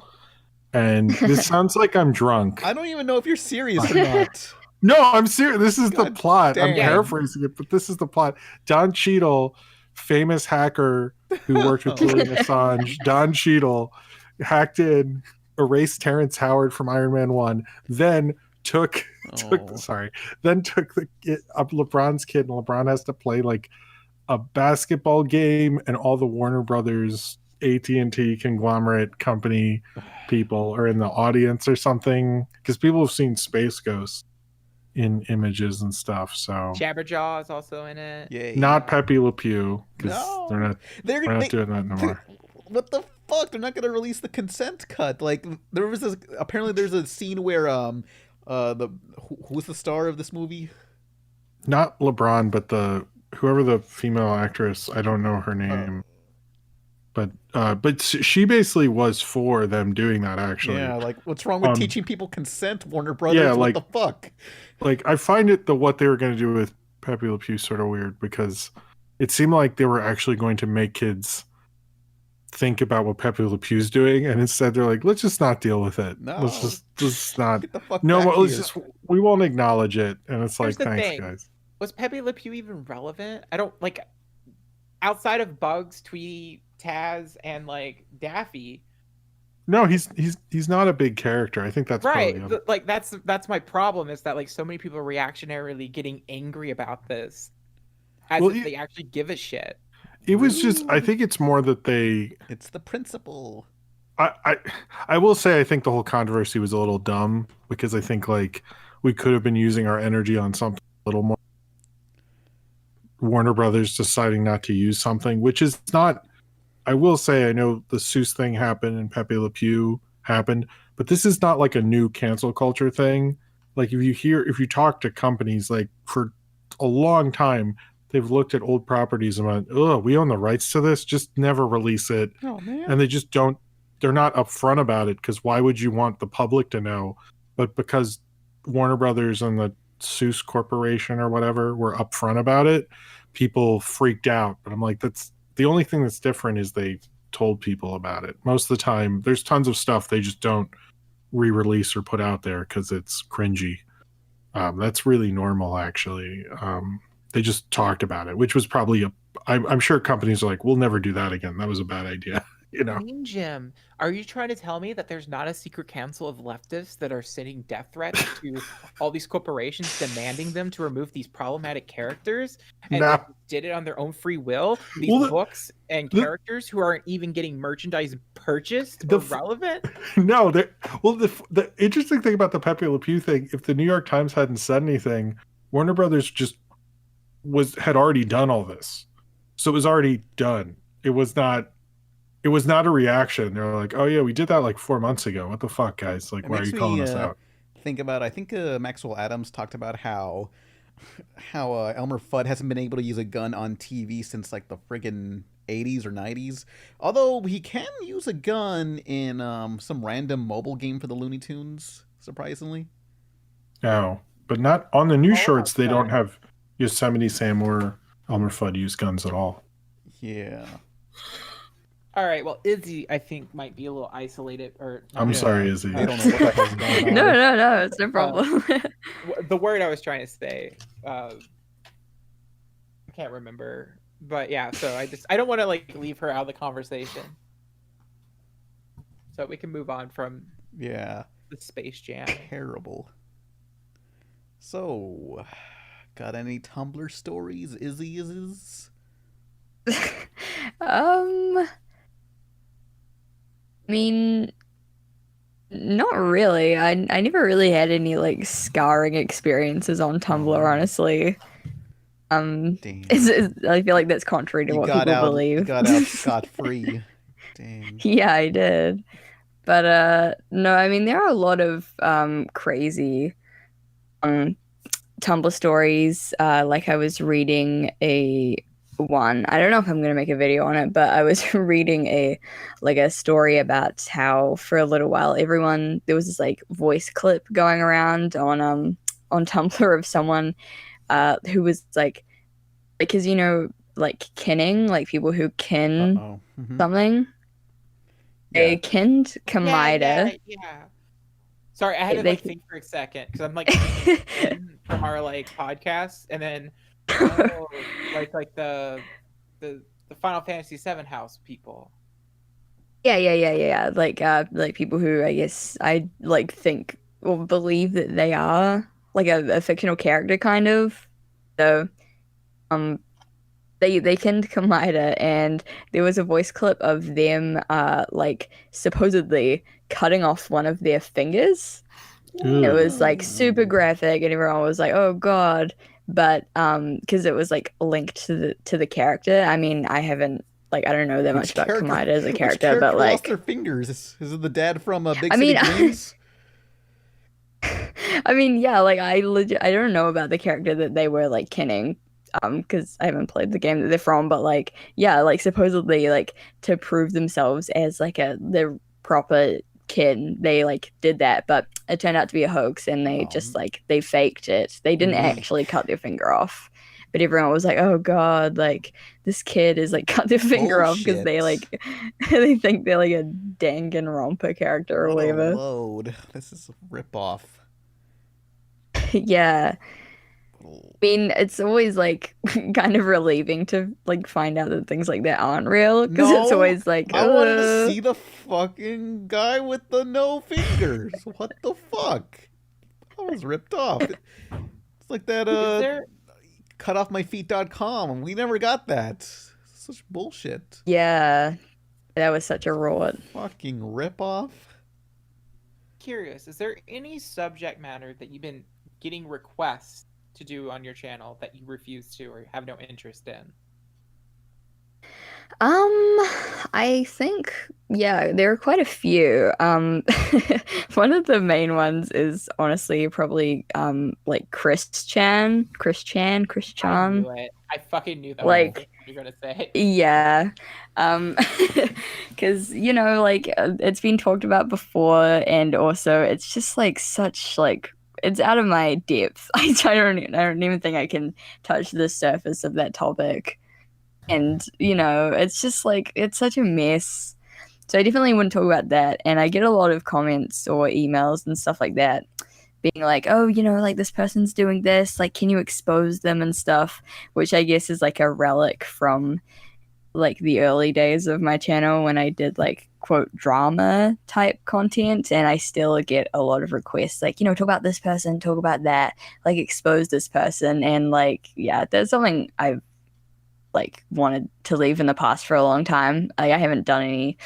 And this sounds like I'm drunk. I don't even know if you're serious or not. No, I'm serious. This is the God plot. I'm damn. paraphrasing it, but this is the plot. Don Cheadle, famous hacker who worked with Julian Assange, Don Cheadle hacked in erased Terrence Howard from Iron Man 1, then took LeBron's kid, and LeBron has to play like a basketball game, and all the Warner Brothers AT&T conglomerate company people are in the audience or something, because people have seen Space Ghost in images and stuff. So Jabberjaw is also in it. Yay. not Pepe Le Pew, because No. we're not doing that no more. What the fuck? They're not gonna release the consent cut. Like there was this. Apparently, there's a scene where who's the star of this movie? Not LeBron, but whoever the female actress, I don't know her name. But she basically was for them doing that, actually. Yeah, like what's wrong with teaching people consent, Warner Brothers? Yeah, what the fuck? Like, I find what they were going to do with Pepe Le Pew sort of weird, because it seemed like they were actually going to make kids think about what Pepe Le Pew's doing, and instead they're like, let's just not deal with it. No. Let's just not. Get the fuck No, back let's here. we won't acknowledge it. And it's Here's like, the thanks, thing. guys. Was Pepe Le Pew even relevant? I don't like, outside of Bugs, Tweety, Taz, and like Daffy. No, he's not a big character. I think that's Right. probably Like that's my problem, is that like so many people are reactionarily getting angry about this, as if they actually give a shit. It was just, I think it's more that It's the principle. I will say, I think the whole controversy was a little dumb, because I think like we could have been using our energy on something a little more. Warner Brothers deciding not to use something, which is not, I will say, I know the Seuss thing happened and Pepe Le Pew happened, but this is not like a new cancel culture thing. Like if you talk to companies, like for a long time, they've looked at old properties and went, oh, we own the rights to this, just never release it. Oh man. And they just don't, they're not upfront about it, because why would you want the public to know? But because Warner Brothers and the Seuss Corporation or whatever were upfront about it, people freaked out. But I'm like, that's the only thing that's different, is they told people about it. Most of the time, there's tons of stuff they just don't re-release or put out there because it's cringy. That's really normal, actually. They just talked about it, which was probably I'm sure companies are like, we'll never do that again. That was a bad idea. You know, Jim, are you trying to tell me that there's not a secret council of leftists that are sending death threats to all these corporations, demanding them to remove these problematic characters, and Nah. they did it on their own free will? These books and characters who aren't even getting merchandise purchased or relevant? No, the interesting thing about the Pepe Le Pew thing, if the New York Times hadn't said anything, Warner Brothers just had already done all this, so it was already done. It was not a reaction. They're like, oh yeah, we did that like 4 months ago. What the fuck, guys? Like, why are you calling us out? Think about, I think Maxwell Adams talked about how Elmer Fudd hasn't been able to use a gun on TV since like the friggin' 80s or 90s. Although he can use a gun in some random mobile game for the Looney Tunes, surprisingly. No, but not on the new shorts. They don't have Yosemite Sam or Elmer Fudd use guns at all. Yeah. All right, well, Izzy, I think, might be a little isolated. I'm sorry, Izzy. I don't know what the hell's going on. No, it's no problem. The word I was trying to say, I can't remember, but yeah. So I don't want to like leave her out of the conversation. So we can move on from the Space Jam. Terrible. So, got any Tumblr stories, Izzzyzzz? I mean, not really. I never really had any like scarring experiences on Tumblr, honestly. Damn. I feel like that's contrary to what people believe. You got out scot-free. Dang. Yeah, I did. But no, I mean there are a lot of crazy Tumblr stories. Like I was reading one. I don't know if I'm gonna make a video on it, but I was reading a story about how for a little while there was this like voice clip going around on Tumblr of someone who was like, because you know, like kinning, like people who kin something. They kinned Kamida. Yeah. Sorry, I had to like think for a second because I'm like thinking from our like podcast, and then like the Final Fantasy VII house people. Yeah. Like people who I guess I like think or believe that they are like a fictional character kind of. So um they canned Kamida and there was a voice clip of them like supposedly cutting off one of their fingers. It Ugh. was like super graphic and everyone was like, "Oh God." But because it was like linked to the character. I mean, I haven't like I don't know that much about Kamida as a Which character, character but lost like their fingers? Is it the dad from Big I City mean Dreams? I mean, yeah, like I don't know about the character that they were like kinning, because I haven't played the game that they're from, but like yeah, like supposedly like to prove themselves as like the proper kid, they like did that, but it turned out to be a hoax and they just like they faked it. They didn't actually cut their finger off. But everyone was like, "Oh God, like this kid is like cut their finger off because they Bullshit. like they think they're like a Danganronpa character or What a whatever." load. This is a ripoff. Yeah. I mean, it's always like kind of relieving to like find out that things like that aren't real because it's No, always like, I wanted to see the fucking guy with the no fingers. What the fuck? I was ripped off. It's like that Is there cutoffmyfeet.com and we never got that. Such bullshit. yeah, that was such a rot. Fucking ripoff. curious, is there any subject matter that you've been getting requests to do on your channel that you refuse to or have no interest in? I think yeah, there are quite a few. One of the main ones is honestly probably like Chris Chan. I knew it. I fucking knew that was Like what you're gonna say. yeah. Because you know, like it's been talked about before, and also it's just like such like it's out of my depth. I don't even think I can touch the surface of that topic. And you know, it's just like it's such a mess. So I definitely wouldn't talk about that. And I get a lot of comments or emails and stuff like that being like, oh, you know, like this person's doing this, like, can you expose them and stuff? Which I guess is like a relic from like the early days of my channel when I did like quote drama type content. And I still get a lot of requests like, you know, talk about this person, talk about that, like expose this person. And like, yeah, there's something I've like wanted to leave in the past for a long time. Like, I haven't done any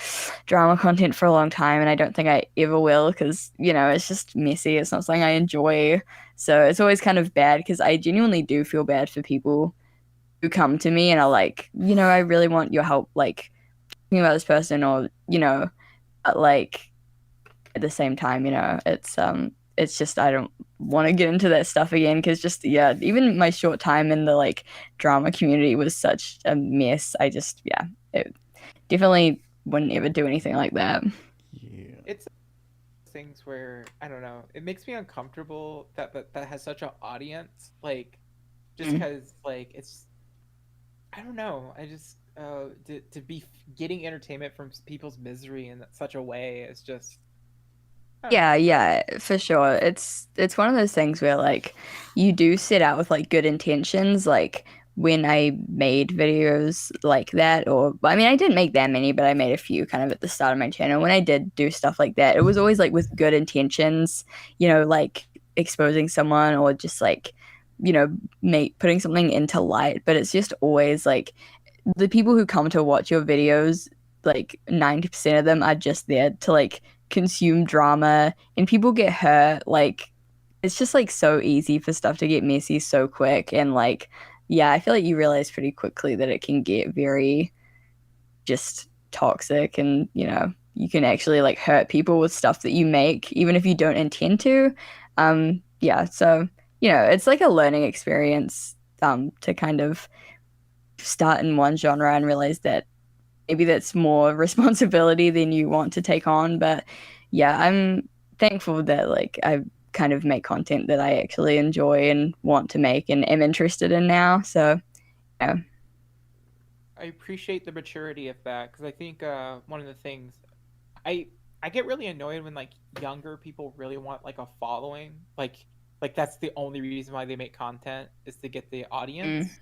drama content for a long time, and I don't think I ever will because you know it's just messy. It's not something I enjoy, so it's always kind of bad because I genuinely do feel bad for people who come to me and are like, you know, I really want your help, like talking about this person, or you know, but like at the same time, you know, it's just I don't want to get into that stuff again because just yeah, even my short time in the like drama community was such a mess. I just yeah, it definitely wouldn't ever do anything like that. Yeah. It's things where I don't know. It makes me uncomfortable that has such an audience. Like, just because like it's, I don't know. I just to be getting entertainment from people's misery in such a way is just. Yeah, for sure. It's one of those things where like you do set out with like good intentions. Like when I made videos like that, or I mean, I didn't make that many, but I made a few kind of at the start of my channel. When I did do stuff like that, it was always like with good intentions, you know, like exposing someone or just like, you know, putting something into light. But it's just always like the people who come to watch your videos, like 90% of them are just there to like consume drama and people get hurt. Like it's just like so easy for stuff to get messy so quick. And like yeah, I feel like you realize pretty quickly that it can get very just toxic, and you know, you can actually like hurt people with stuff that you make even if you don't intend to. Yeah, so you know, it's like a learning experience to kind of start in one genre and realize that maybe that's more responsibility than you want to take on. But yeah, I'm thankful that like I kind of make content that I actually enjoy and want to make and am interested in now. So yeah. I appreciate the maturity of that because I think one of the things I get really annoyed when like younger people really want like a following, like that's the only reason why they make content is to get the audience.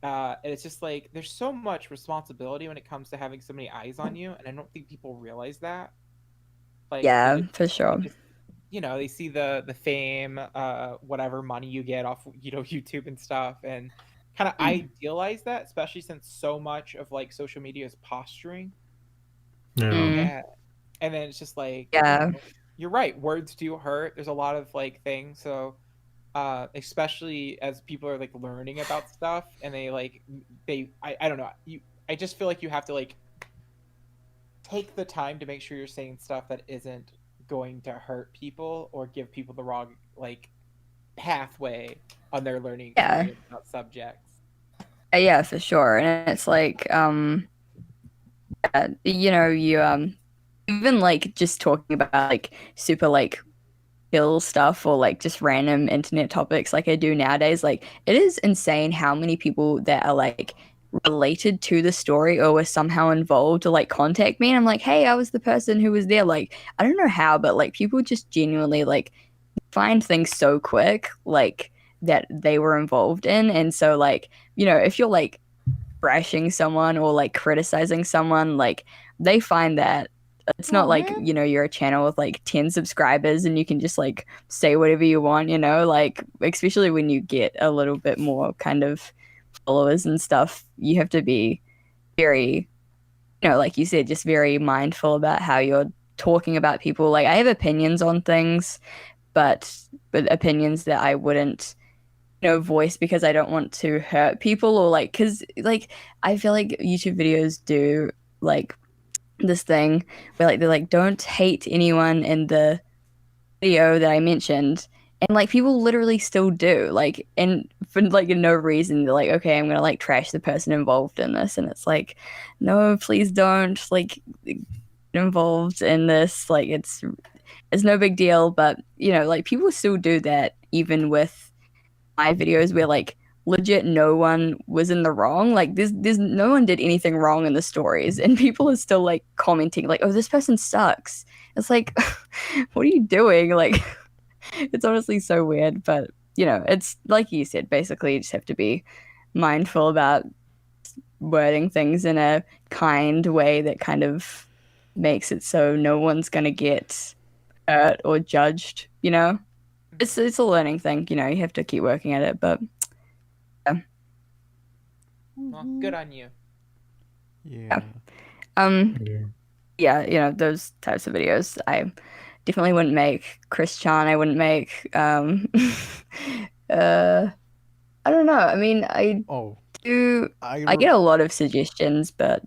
And it's just like there's so much responsibility when it comes to having so many eyes on you, and I don't think people realize that. Like, Yeah, they just, for sure. they see the fame, whatever money you get off, YouTube and stuff, and kind of idealize that, especially since so much of like social media is posturing. Yeah. And then it's just like, you're right. Words do hurt. There's a lot of like things. So, especially as people are like learning about stuff and I don't know. I just feel like you have to like take the time to make sure you're saying stuff that isn't going to hurt people or give people the wrong like pathway on their learning experience about subjects. Yeah, for sure. And it's like, you even like just talking about like super like ill stuff or like just random internet topics like I do nowadays, like it is insane how many people that are like related to the story or were somehow involved to like contact me, and I'm like, hey, I was the person who was there. Like I don't know how, but like people just genuinely like find things so quick like that they were involved in. And so like, if you're like brashing someone or like criticizing someone, like they find that it's not like, you're a channel with like 10 subscribers and you can just like say whatever you want, like especially when you get a little bit more kind of followers and stuff, you have to be very, like you said, just very mindful about how you're talking about people. Like I have opinions on things, but opinions that I wouldn't voice because I don't want to hurt people, or like, because like I feel like YouTube videos do like this thing where like they're like, don't hate anyone in the video that I mentioned, and like people literally still do, like, and for like no reason they're like, okay, I'm gonna like trash the person involved in this, and it's like, no, please don't like get involved in this, like it's no big deal. But like people still do that even with my videos where like legit no one was in the wrong. Like there's no one did anything wrong in the stories, and people are still like commenting like, oh, this person sucks. It's like, what are you doing? Like it's honestly so weird. But it's like you said, basically you just have to be mindful about wording things in a kind way that kind of makes it so no one's gonna get hurt or judged. It's a learning thing. You have to keep working at it. But well, good on you. Yeah. Yeah, those types of videos I definitely wouldn't make. Chris Chan I wouldn't make. I don't know. I mean, I get a lot of suggestions, but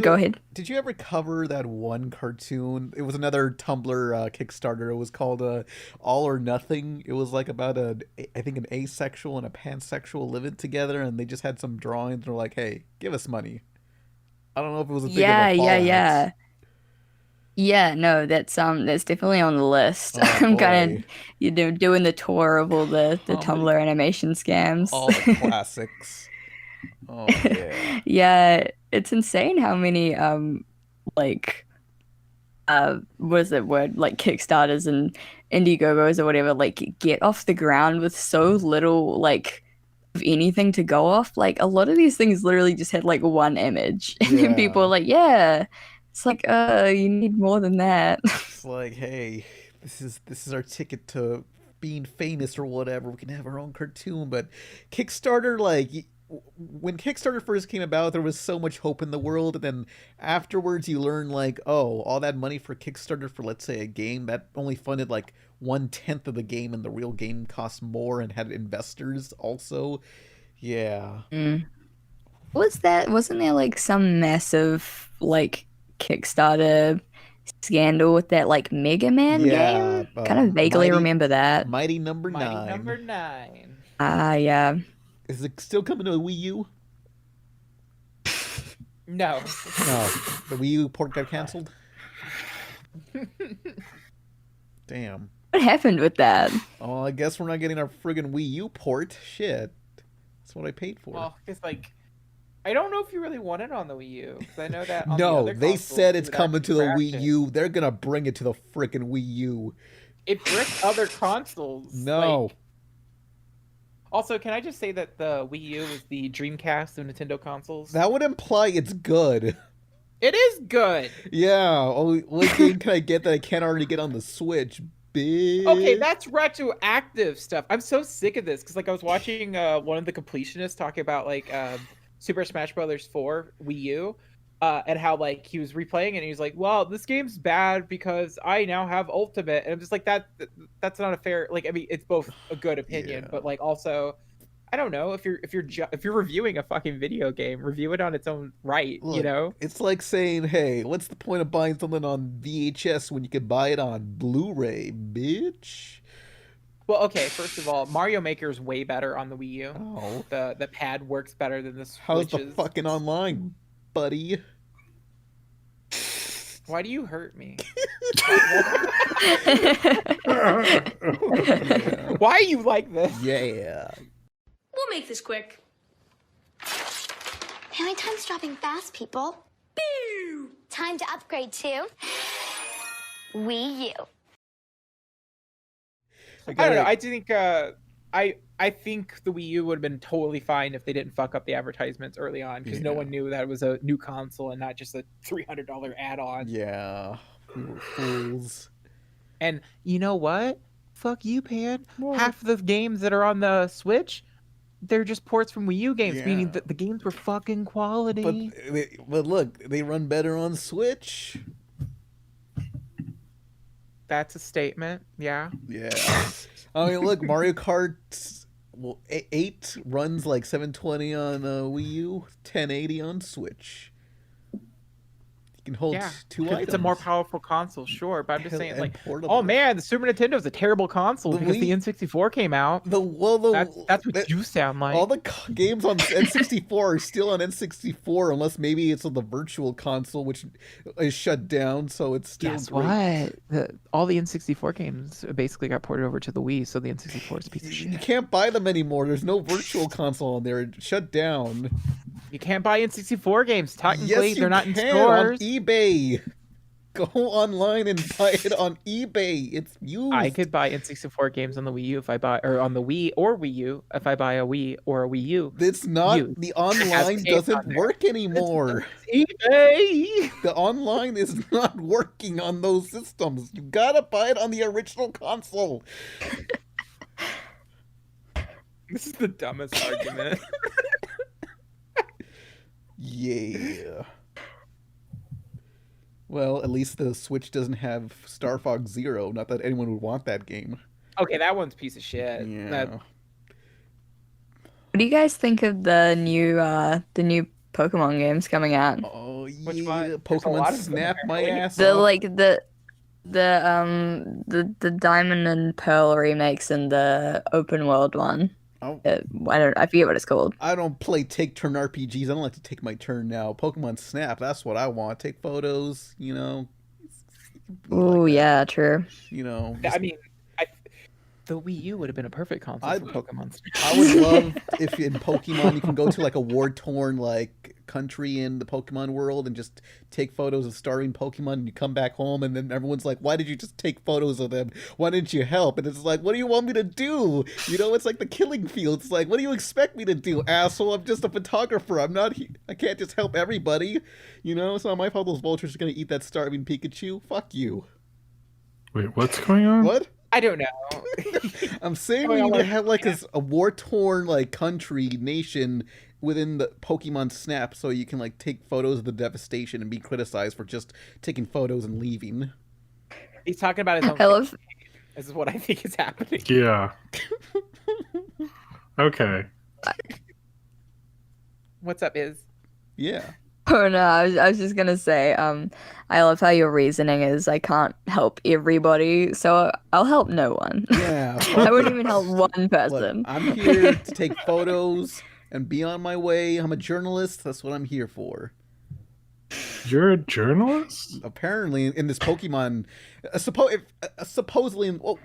go ahead. Did you ever cover that one cartoon? It was another Tumblr Kickstarter. It was called All or Nothing. It was like about I think an asexual and a pansexual living together, and they just had some drawings and they're like, hey, give us money. I don't know if it was a thing of a fallout. Yeah, no, that's definitely on the list. Oh, I'm kind of doing the tour of all the Tumblr animation scams. All the classics. Oh yeah. Yeah, it's insane how many like what is that word, like Kickstarters and Indiegogos or whatever, like get off the ground with so little like of anything to go off. Like a lot of these things literally just had like one image, and then people are like, yeah, it's like you need more than that. It's like, hey, this is our ticket to being famous or whatever. We can have our own cartoon. But Kickstarter, like, when Kickstarter first came about, there was so much hope in the world, and then afterwards you learn like, oh, all that money for Kickstarter for, let's say, a game that only funded like 1/10 of the game, and the real game cost more and had investors also. Yeah. Wasn't there like some massive like Kickstarter scandal with that like Mega Man game? Kind of vaguely remember that. Mighty Number 9. Mighty Number 9. Yeah. Is it still coming to the Wii U? No. No. The Wii U port got canceled? Damn. What happened with that? Oh, I guess we're not getting our friggin' Wii U port. Shit. That's what I paid for. Well, it's like, I don't know if you really want it on the Wii U, because I know that on the No, other they consoles, said you it's would coming to the actually Wii crash it. U. They're gonna bring it to the frickin' Wii U. It bricked other consoles. No. Like, Also, can I just say that the Wii U is the Dreamcast of Nintendo consoles? That would imply it's good. It is good. Yeah. Oh, what game can I get that I can't already get on the Switch? Bitch. Okay, that's retroactive stuff. I'm so sick of this because like I was watching one of the completionists talking about like Super Smash Brothers 4 Wii U, and how like he was replaying it and he was like, "Well, this game's bad because I now have Ultimate," and I'm just like, that's not a fair. Like, I mean, it's both a good opinion, but like also, I don't know if you're reviewing a fucking video game, review it on its own right. Look, you know, it's like saying, "Hey, what's the point of buying something on VHS when you can buy it on Blu-ray, bitch?" Well, okay, first of all, Mario Maker is way better on the Wii U. Oh. The pad works better than the Switch's. How's the fucking online, buddy? Why do you hurt me? Why are you like this? Yeah. We'll make this quick. Hey, time's dropping fast, people. Boo! Time to upgrade to Wii U. I don't know. I think I think the Wii U would have been totally fine if they didn't fuck up the advertisements early on because no one knew that it was a new console and not just a $300 add-on. Yeah. We were fools. And you know what? Fuck you, Pan. Half of the games that are on the Switch, they're just ports from Wii U games, meaning that the games were fucking quality. But look, they run better on Switch. That's a statement. Yeah. Yeah. I mean, look, Mario Kart 8 runs like 720 on Wii U, 1080 on Switch. You can hold two items. It's a more powerful console, sure, but I'm just saying, like, oh man, the Super Nintendo is a terrible console because the N64 came out. That's what you sound like. All the games on N64 are still on N64, unless maybe it's on the Virtual Console, which is shut down, so it's still Guess great. what? All the N64 games basically got ported over to the Wii, so the N64 is a piece of shit. You can't buy them anymore. There's no Virtual Console on there. It shut down. You can't buy N64 games. Technically, Yes, they're not in can, stores. On eBay. Go online and buy it on eBay. It's used. I could buy N64 games on the Wii U if I buy, or on the Wii or Wii U if I buy a Wii or a Wii U. It's not. The online doesn't work anymore. eBay. The online is not working on those systems. You gotta buy it on the original console. This is the dumbest argument. Yeah. Well, at least the Switch doesn't have Star Fox Zero. Not that anyone would want that game. Okay, that one's a piece of shit. Yeah. What do you guys think of the new Pokemon games coming out? Oh yeah, Which one? Pokemon Snap my ass The off. like the Diamond and Pearl remakes and the open world one. Oh. I forget what it's called. I don't play take-turn RPGs. I don't like to take my turn now. Pokemon Snap, that's what I want. Take photos, you know. Oh, yeah, true. You know. I mean, the Wii U would have been a perfect console for Pokemon. I would love if in Pokemon you can go to like a war-torn like country in the Pokemon world and just take photos of starving Pokemon and you come back home and then everyone's like, why did you just take photos of them? Why didn't you help? And it's like, what do you want me to do? You know, it's like the Killing Field. It's like, what do you expect me to do, asshole? I'm just a photographer. I can't just help everybody. You know, it's not my fault those vultures are going to eat that starving Pikachu. Fuck you. Wait, what's going on? What? I don't know. I'm saying we need to have like a war-torn like country, nation within the Pokemon Snap so you can like take photos of the devastation and be criticized for just taking photos and leaving. He's talking about his own. I love. This is what I think is happening. Yeah. Okay. What's up, Iz? Yeah. Oh no, I was just gonna say, I love how your reasoning is I can't help everybody, so I'll help no one. Yeah. I wouldn't even help one person. Look, I'm here to take photos and be on my way. I'm a journalist. That's what I'm here for. You're a journalist? Apparently, in this Pokemon, supposedly, well,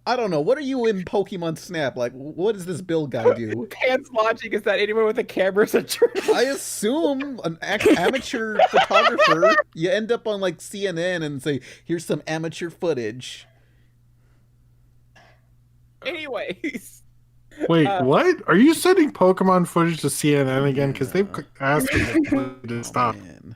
I don't know. What are you in Pokemon Snap? Like, what does this Bill guy do? Pan's logic is that anyone with a camera is a journalist. I assume an amateur photographer. You end up on like CNN and say, "Here's some amateur footage." Anyways, Wait, what? Are you sending Pokemon footage to CNN again? Because they've asked me to stop. Man.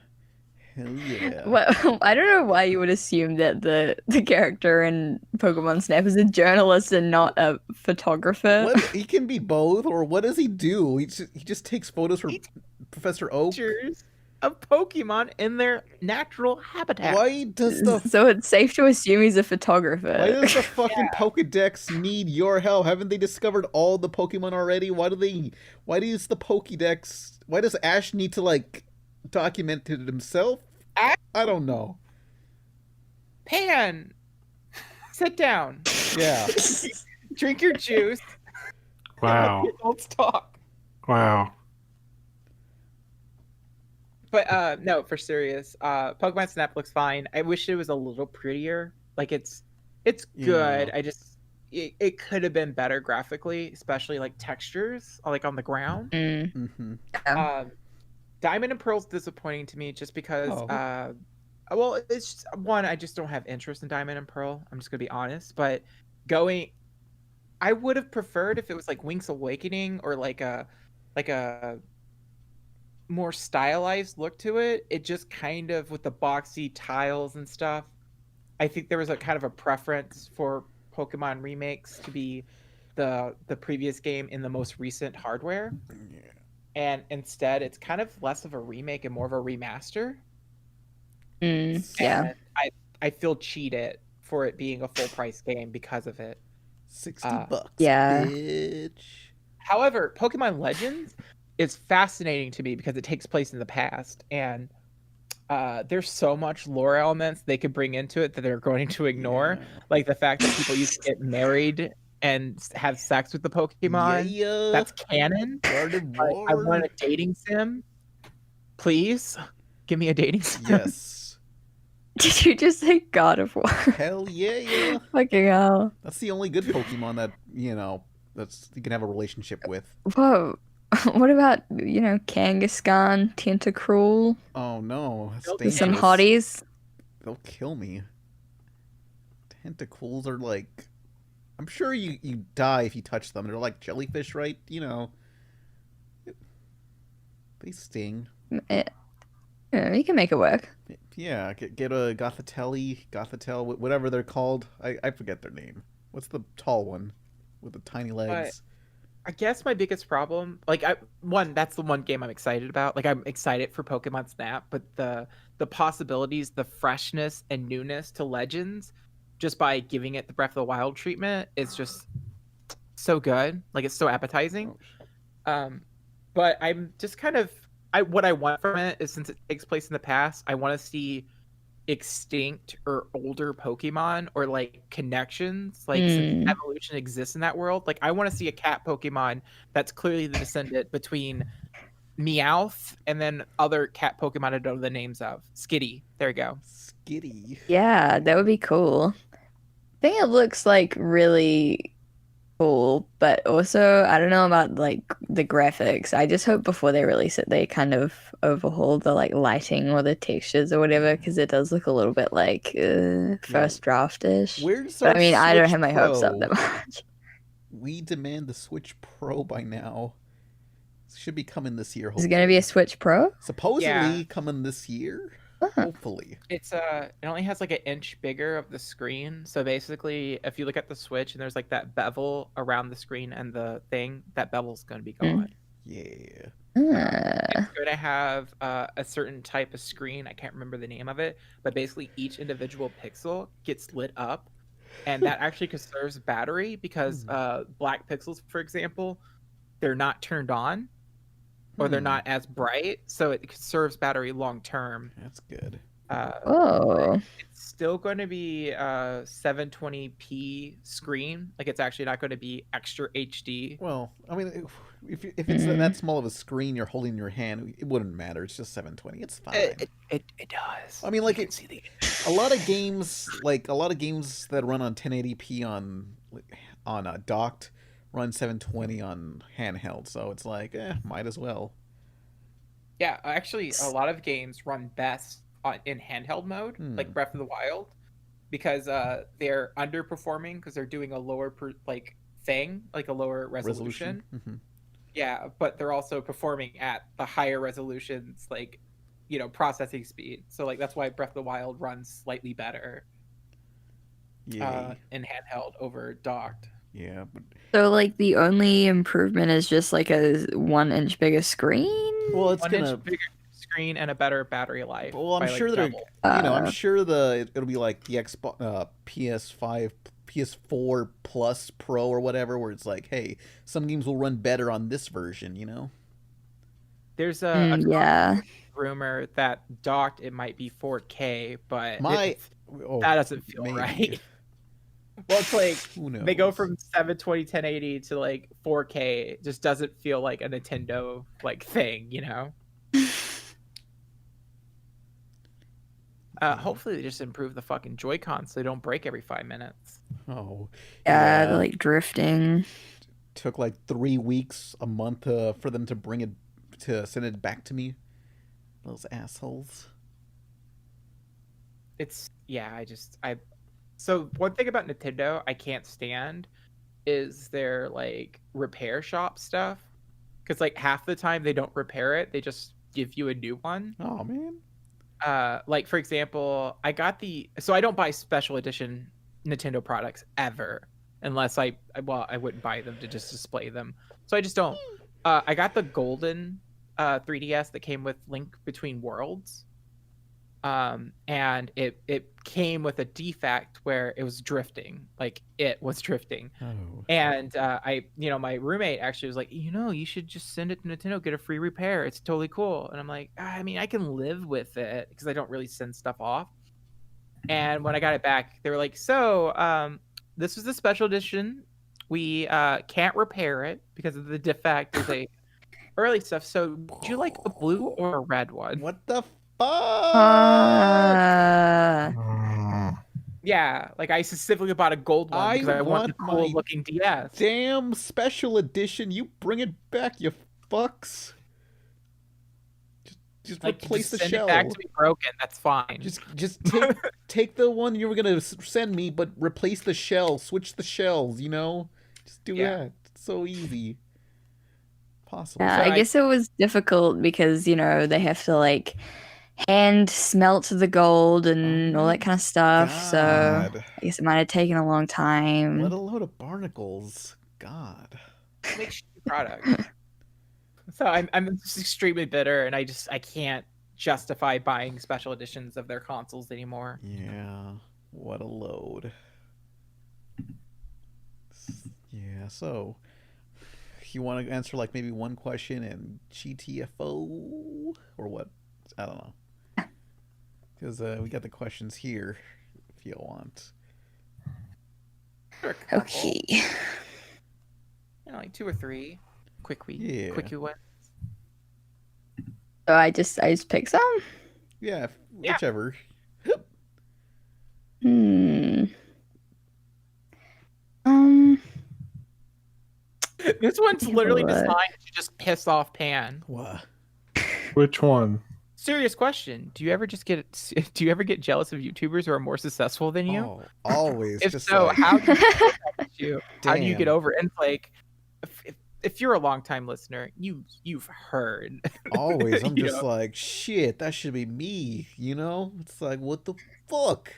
Hell yeah. Well, I don't know why you would assume that the character in Pokemon Snap is a journalist and not a photographer. What? He can be both, or what does he do? He just takes photos for Professor Oak. Pictures of Pokemon in their natural habitat. Why does the So it's safe to assume he's a photographer. Why does the fucking Pokedex need your help? Haven't they discovered all the Pokemon already? Why does the Pokedex? Why does Ash need to like document it himself? I don't know. Pan, sit down. Yeah. Drink your juice. Wow. Let's talk. Wow. But no, for serious. Pokemon Snap looks fine. I wish it was a little prettier. Like it's good. Yeah. I just it could have been better graphically, especially like textures, like on the ground. Mm-hmm. Diamond and Pearl's disappointing to me just because well, it's just, one, I just don't have interest in Diamond and Pearl. I'm just gonna be honest. But I would have preferred if it was like Link's Awakening or like a more stylized look to it. It just kind of with the boxy tiles and stuff. I think there was a kind of a preference for Pokemon remakes to be the previous game in the most recent hardware. Yeah. And instead it's kind of less of a remake and more of a remaster. Yeah. And I feel cheated for it being a full price game because of it. $60. Yeah. Bitch. However, Pokemon Legends is fascinating to me because it takes place in the past, and there's so much lore elements they could bring into it that they're going to ignore, like the fact that people used to get married and have sex with the Pokemon. Yeah. That's canon. I want a dating sim. Please give me a dating sim. Yes. Did you just say God of War? Hell yeah. Fucking hell. That's the only good Pokemon that that's you can have a relationship with. Whoa. What about, Kangaskhan, Tentacruel? Oh no, that's Some dangerous. hotties? They'll kill me. Tentacles are like, I'm sure you die if you touch them. They're like jellyfish, right? They sting. You can make it work. Yeah, get a Gothitelle, whatever they're called. I forget their name. What's the tall one with the tiny legs? I guess my biggest problem, that's the one game I'm excited about. Like, I'm excited for Pokemon Snap, but the possibilities, the freshness and newness to Legends, just by giving it the Breath of the Wild treatment, is just so good. Like, it's so appetizing. But I'm just kind of, what I want from it is, since it takes place in the past, I want to see extinct or older Pokemon, or like connections, like since evolution exists in that world. Like, I want to see a cat Pokemon that's clearly the descendant between Meowth and then other cat Pokemon I don't know the names of. Skitty. There you go. Skitty. Yeah, that would be cool. I think it looks like really cool, but also I don't know about like the graphics. I just hope before they release it they kind of overhaul the like lighting or the textures or whatever, because it does look a little bit like first draft-ish. Where's But our I mean, I don't Switch have my hopes up Pro? that much. We demand the Switch Pro by now. Should be coming this year. Is it going to be a Switch Pro? Supposedly coming this year. Hopefully. It's it only has like an inch bigger of the screen. So basically, if you look at the Switch and there's like that bevel around the screen and the thing, that bevel's going to be gone. Yeah. It's going to have a certain type of screen. I can't remember the name of it, but basically each individual pixel gets lit up, and that actually conserves battery because black pixels, for example, they're not turned on, or they're not as bright, so it conserves battery long term. That's good. It's still going to be 720p screen. Like, it's actually not going to be extra HD. Well, I mean, if it's that small of a screen you're holding in your hand, it wouldn't matter. It's just 720. It's fine. It does. I mean, like, a lot of games that run on 1080p on docked run 720 on handheld, so it's like, might as well. Yeah, actually, a lot of games run best in handheld mode, like Breath of the Wild, because they're underperforming because they're doing a lower thing, like a lower resolution. Mm-hmm. Yeah, but they're also performing at the higher resolutions, like, processing speed. So like that's why Breath of the Wild runs slightly better in handheld over docked. Yeah, but So like the only improvement is just like a 1 inch bigger screen. well, it's 1 gonna. inch bigger screen and a better battery life. Well, I'm by, sure like, they're. double. I'm sure it'll be like the Xbox, PS5, PS4 Plus Pro or whatever, where it's like, hey, some games will run better on this version. There's a Yeah. rumor that docked it might be 4K, but that that doesn't feel right. Well, it's like Who knows? they go from 720 1080 to like 4K. It just doesn't feel like a Nintendo like thing, Hopefully they just improve the fucking Joy-Cons so they don't break every 5 minutes. Oh, Yeah, they're, like drifting. took like 3 weeks, a month for them to send it back to me. Those assholes. So one thing about Nintendo I can't stand is their like repair shop stuff, because like half the time they don't repair it, they just give you a new one. Oh man. Like for example, I don't buy special edition Nintendo products ever, unless I wouldn't buy them to just display them. So I just don't. I got the golden 3DS that came with Link Between Worlds. And it came with a defect where it was drifting, Oh. and my roommate actually was like, you should just send it to Nintendo, get a free repair, it's totally cool. And I'm like, I mean, I can live with it because I don't really send stuff off. And when I got it back, they were like, so this was the special edition, we can't repair it because of the defect is a early stuff, so would you like a blue or a red one? What the fuck? Yeah, like I specifically bought a gold one because I want the cool looking DS. Damn special edition! You bring it back, you fucks. Just Like, replace just the send shell. it back to be broken. That's fine. Just take the one you were gonna send me, but replace the shell. Switch the shells. Just do that. It's so easy. Possible. Yeah, So I guess it was difficult because they have to like hand smelt the gold and all that kind of stuff. So God. I guess it might have taken a long time. What a load of barnacles. God. Make shitty product. So I'm just extremely bitter, and I can't justify buying special editions of their consoles anymore. Yeah. What a load. Yeah. So, you want to answer like maybe one question and GTFO or what? I don't know. Because we got the questions here if you want. Okay. Like 2 or 3 quickie ones. So I just pick some. Yeah, whichever. This one's literally designed to just piss off Pan. What? Which one? Serious question. Do you ever get jealous of YouTubers who are more successful than you? Oh, always. If just so, like, how do you get over it? And like, if you're a longtime listener, you've heard. always. I'm just like, shit, that should be me. It's like, what the fuck?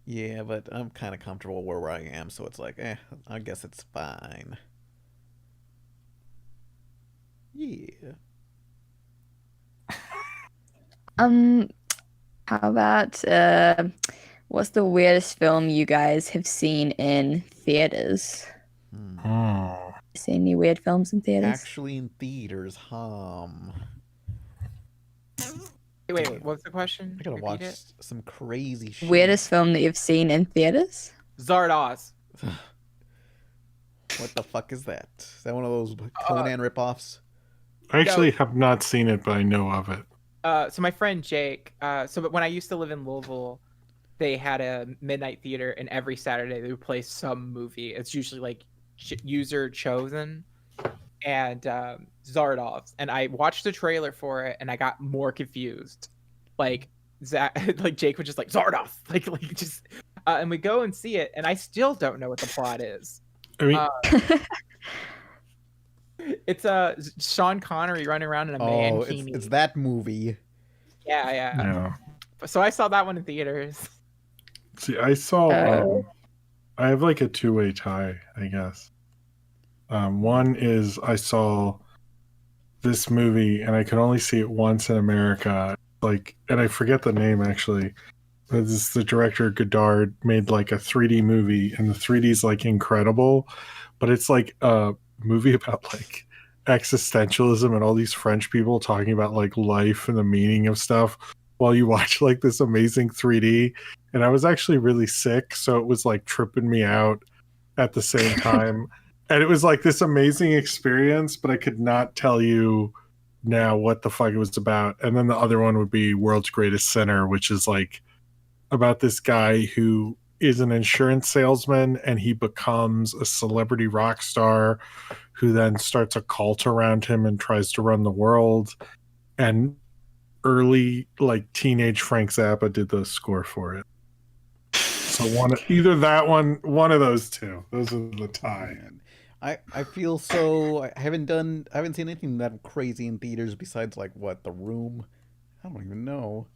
Yeah, but I'm kind of comfortable where I am, so it's like, I guess it's fine. Yeah. How about what's the weirdest film you guys have seen in theaters? Seen any weird films in theaters? Actually, in theaters, Wait, what was the question? I gotta Repeat watch it. some crazy shit. Weirdest film that you've seen in theaters? Zardoz. What the fuck is that? Is that one of those Conan ripoffs? I actually have not seen it, but I know of it. So my friend Jake, but when I used to live in Louisville, they had a midnight theater, and every Saturday they would play some movie. It's usually like user chosen, and Zardoz. And I watched the trailer for it, and I got more confused. Like Jake was just like Zardoz, and we go and see it, and I still don't know what the plot is. I mean, It's Sean Connery running around in a Oh, mankini. it's that movie. Yeah. yeah. So I saw that one in theaters. See, I saw. I have like a two-way tie, I guess. One is I saw this movie, and I could only see it once in America. Like, and I forget the name actually. This is the director Godard made like a 3D movie, and the 3D is like incredible, but it's like a movie about like existentialism and all these French people talking about like life and the meaning of stuff while you watch like this amazing 3D. And I was actually really sick, so it was like tripping me out at the same time. And it was like this amazing experience, but I could not tell you now what the fuck it was about. And then the other one would be World's Greatest Sinner, which is like about this guy who is an insurance salesman and he becomes a celebrity rock star who then starts a cult around him and tries to run the world. And early like teenage Frank Zappa did the score for it. So either that one of those two. Those are the tie. I feel so. I haven't seen anything that crazy in theaters besides like what, The Room. I don't even know.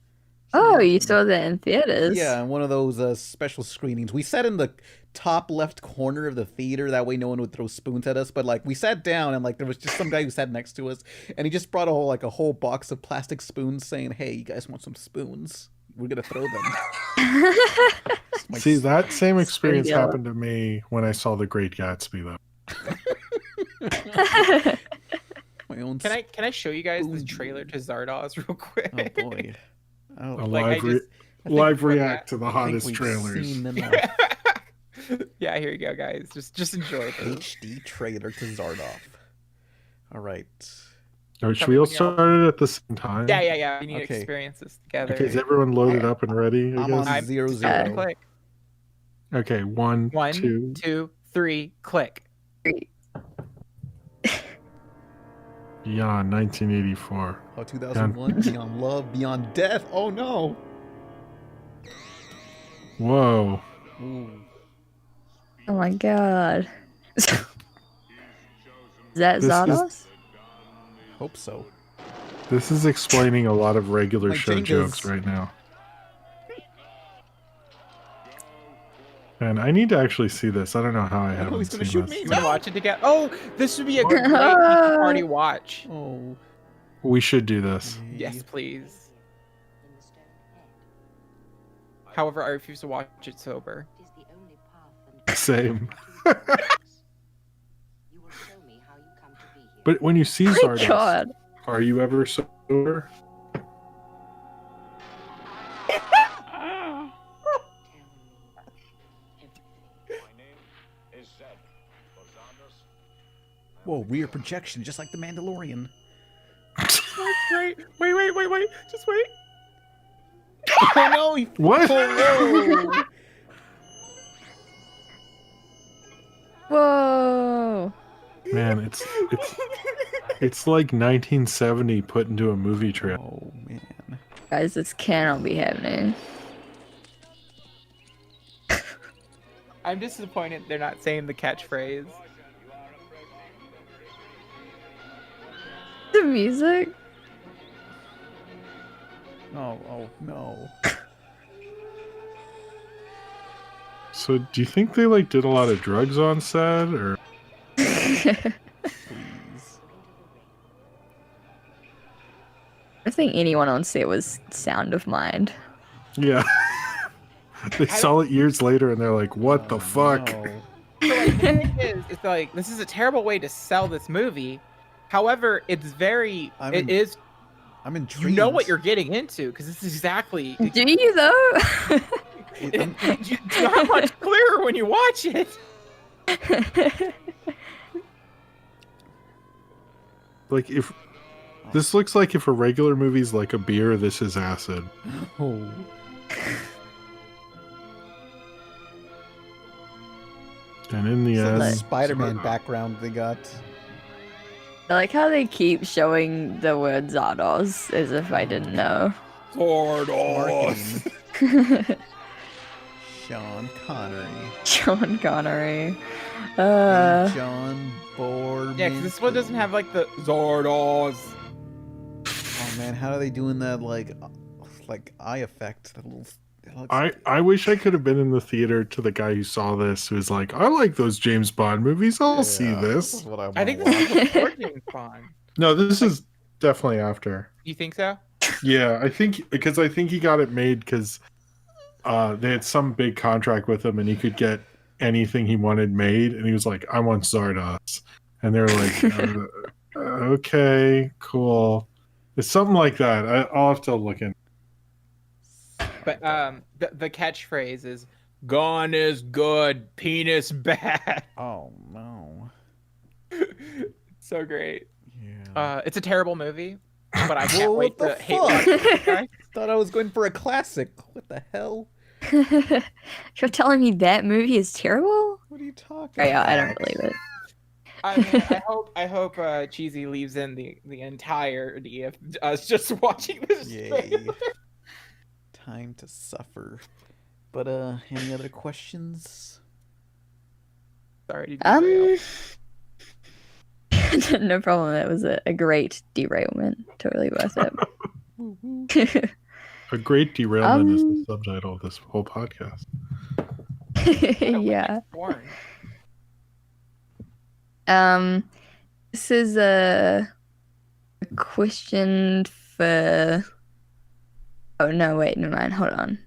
Oh, you saw that in theaters? Yeah, in one of those special screenings. We sat in the top left corner of the theater. That way, no one would throw spoons at us. But like, we sat down, and like, there was just some guy who sat next to us, and he just brought a whole box of plastic spoons, saying, "Hey, you guys want some spoons? We're gonna throw them." See, that same experience happened to me when I saw The Great Gatsby, though. My own. Can I show you guys this trailer to Zardoz real quick? Oh boy. Oh, A Like, live react to the hottest trailers. Yeah, here you go, guys. Just enjoy this. HD trailer to Zardoz. All right. Oh, should we all start it at the same time? Yeah. We need to Okay. experience this together. Okay, is everyone loaded up and ready? I I'm on guess? 0-0. Click. Okay, one, 2, 3, click. Beyond 1984. Oh, 2001. Beyond Love, Beyond Death. Oh no. Whoa. Ooh. Oh my god. Is that This Zardoz? Hope so. This is explaining a lot of regular Like show Jenga's. jokes right now. And I need to actually see this. I don't know how I haven't he's gonna seen shoot this. me. You want to watch it together? Oh, this would be a great party watch. Oh. We should do this. Yes, please. However, I refuse to watch it sober. Same. But when you see My Zardoz, god. are you ever sober? Whoa, rear projection, just like the Mandalorian. Wait. Just wait. Oh no! He... What? Oh, Whoa. Man, it's like 1970 put into a movie trailer. oh man. Guys, this cannot be happening. I'm disappointed they're not saying the catchphrase. The music? Oh no. So, do you think they like did a lot of drugs on set, or? Please. I think anyone on set was sound of mind. Yeah. They saw it years later and they're like, "What the fuck?" No. So, like, the thing is, it's like, this is a terrible way to sell this movie. However, it's very, I'm intrigued. you know what you're getting into, because this is exactly, Do you though? it's not much clearer when you watch it. Like if this looks like if a regular movie's like a beer, this is acid. Oh. And in the So end, the Spider-Man background they got. I like how they keep showing the word Zardoz as if I didn't know. Marketing. Sean Connery. Sean Connery. John Boorman. Yeah, 'cause this one doesn't have like the Zardoz. Oh man, how are they doing that like eye effect? That little. I wish I could have been in the theater to the guy who saw this, who was like, I like those James Bond movies. I'll see This this. is what I I think want. this is before James Bond. No, this is definitely after. You think so? Yeah, I think he got it made because they had some big contract with him and he could get anything he wanted made, and he was like, I want Zardoz. And they're like, okay, cool. It's something like that. I'll have to look in. But the catchphrase is "Gone is good, penis bad." Oh no. So great. Yeah. It's a terrible movie, but I can't Whoa, wait what to the hate watch it, guys. Thought I was going for a classic. What the hell? You're telling me that movie is terrible? What are you talking Oh, yeah, about? I don't believe it. I mean, I hope Cheesy leaves in the entirety of us just watching this. Yay. Time to suffer. But any other questions? Sorry to derail. No problem. That was a great derailment. Totally worth it. A great derailment is the subtitle of this whole podcast. Yeah. Porn. This is a question for. Oh no! Wait, never mind. Hold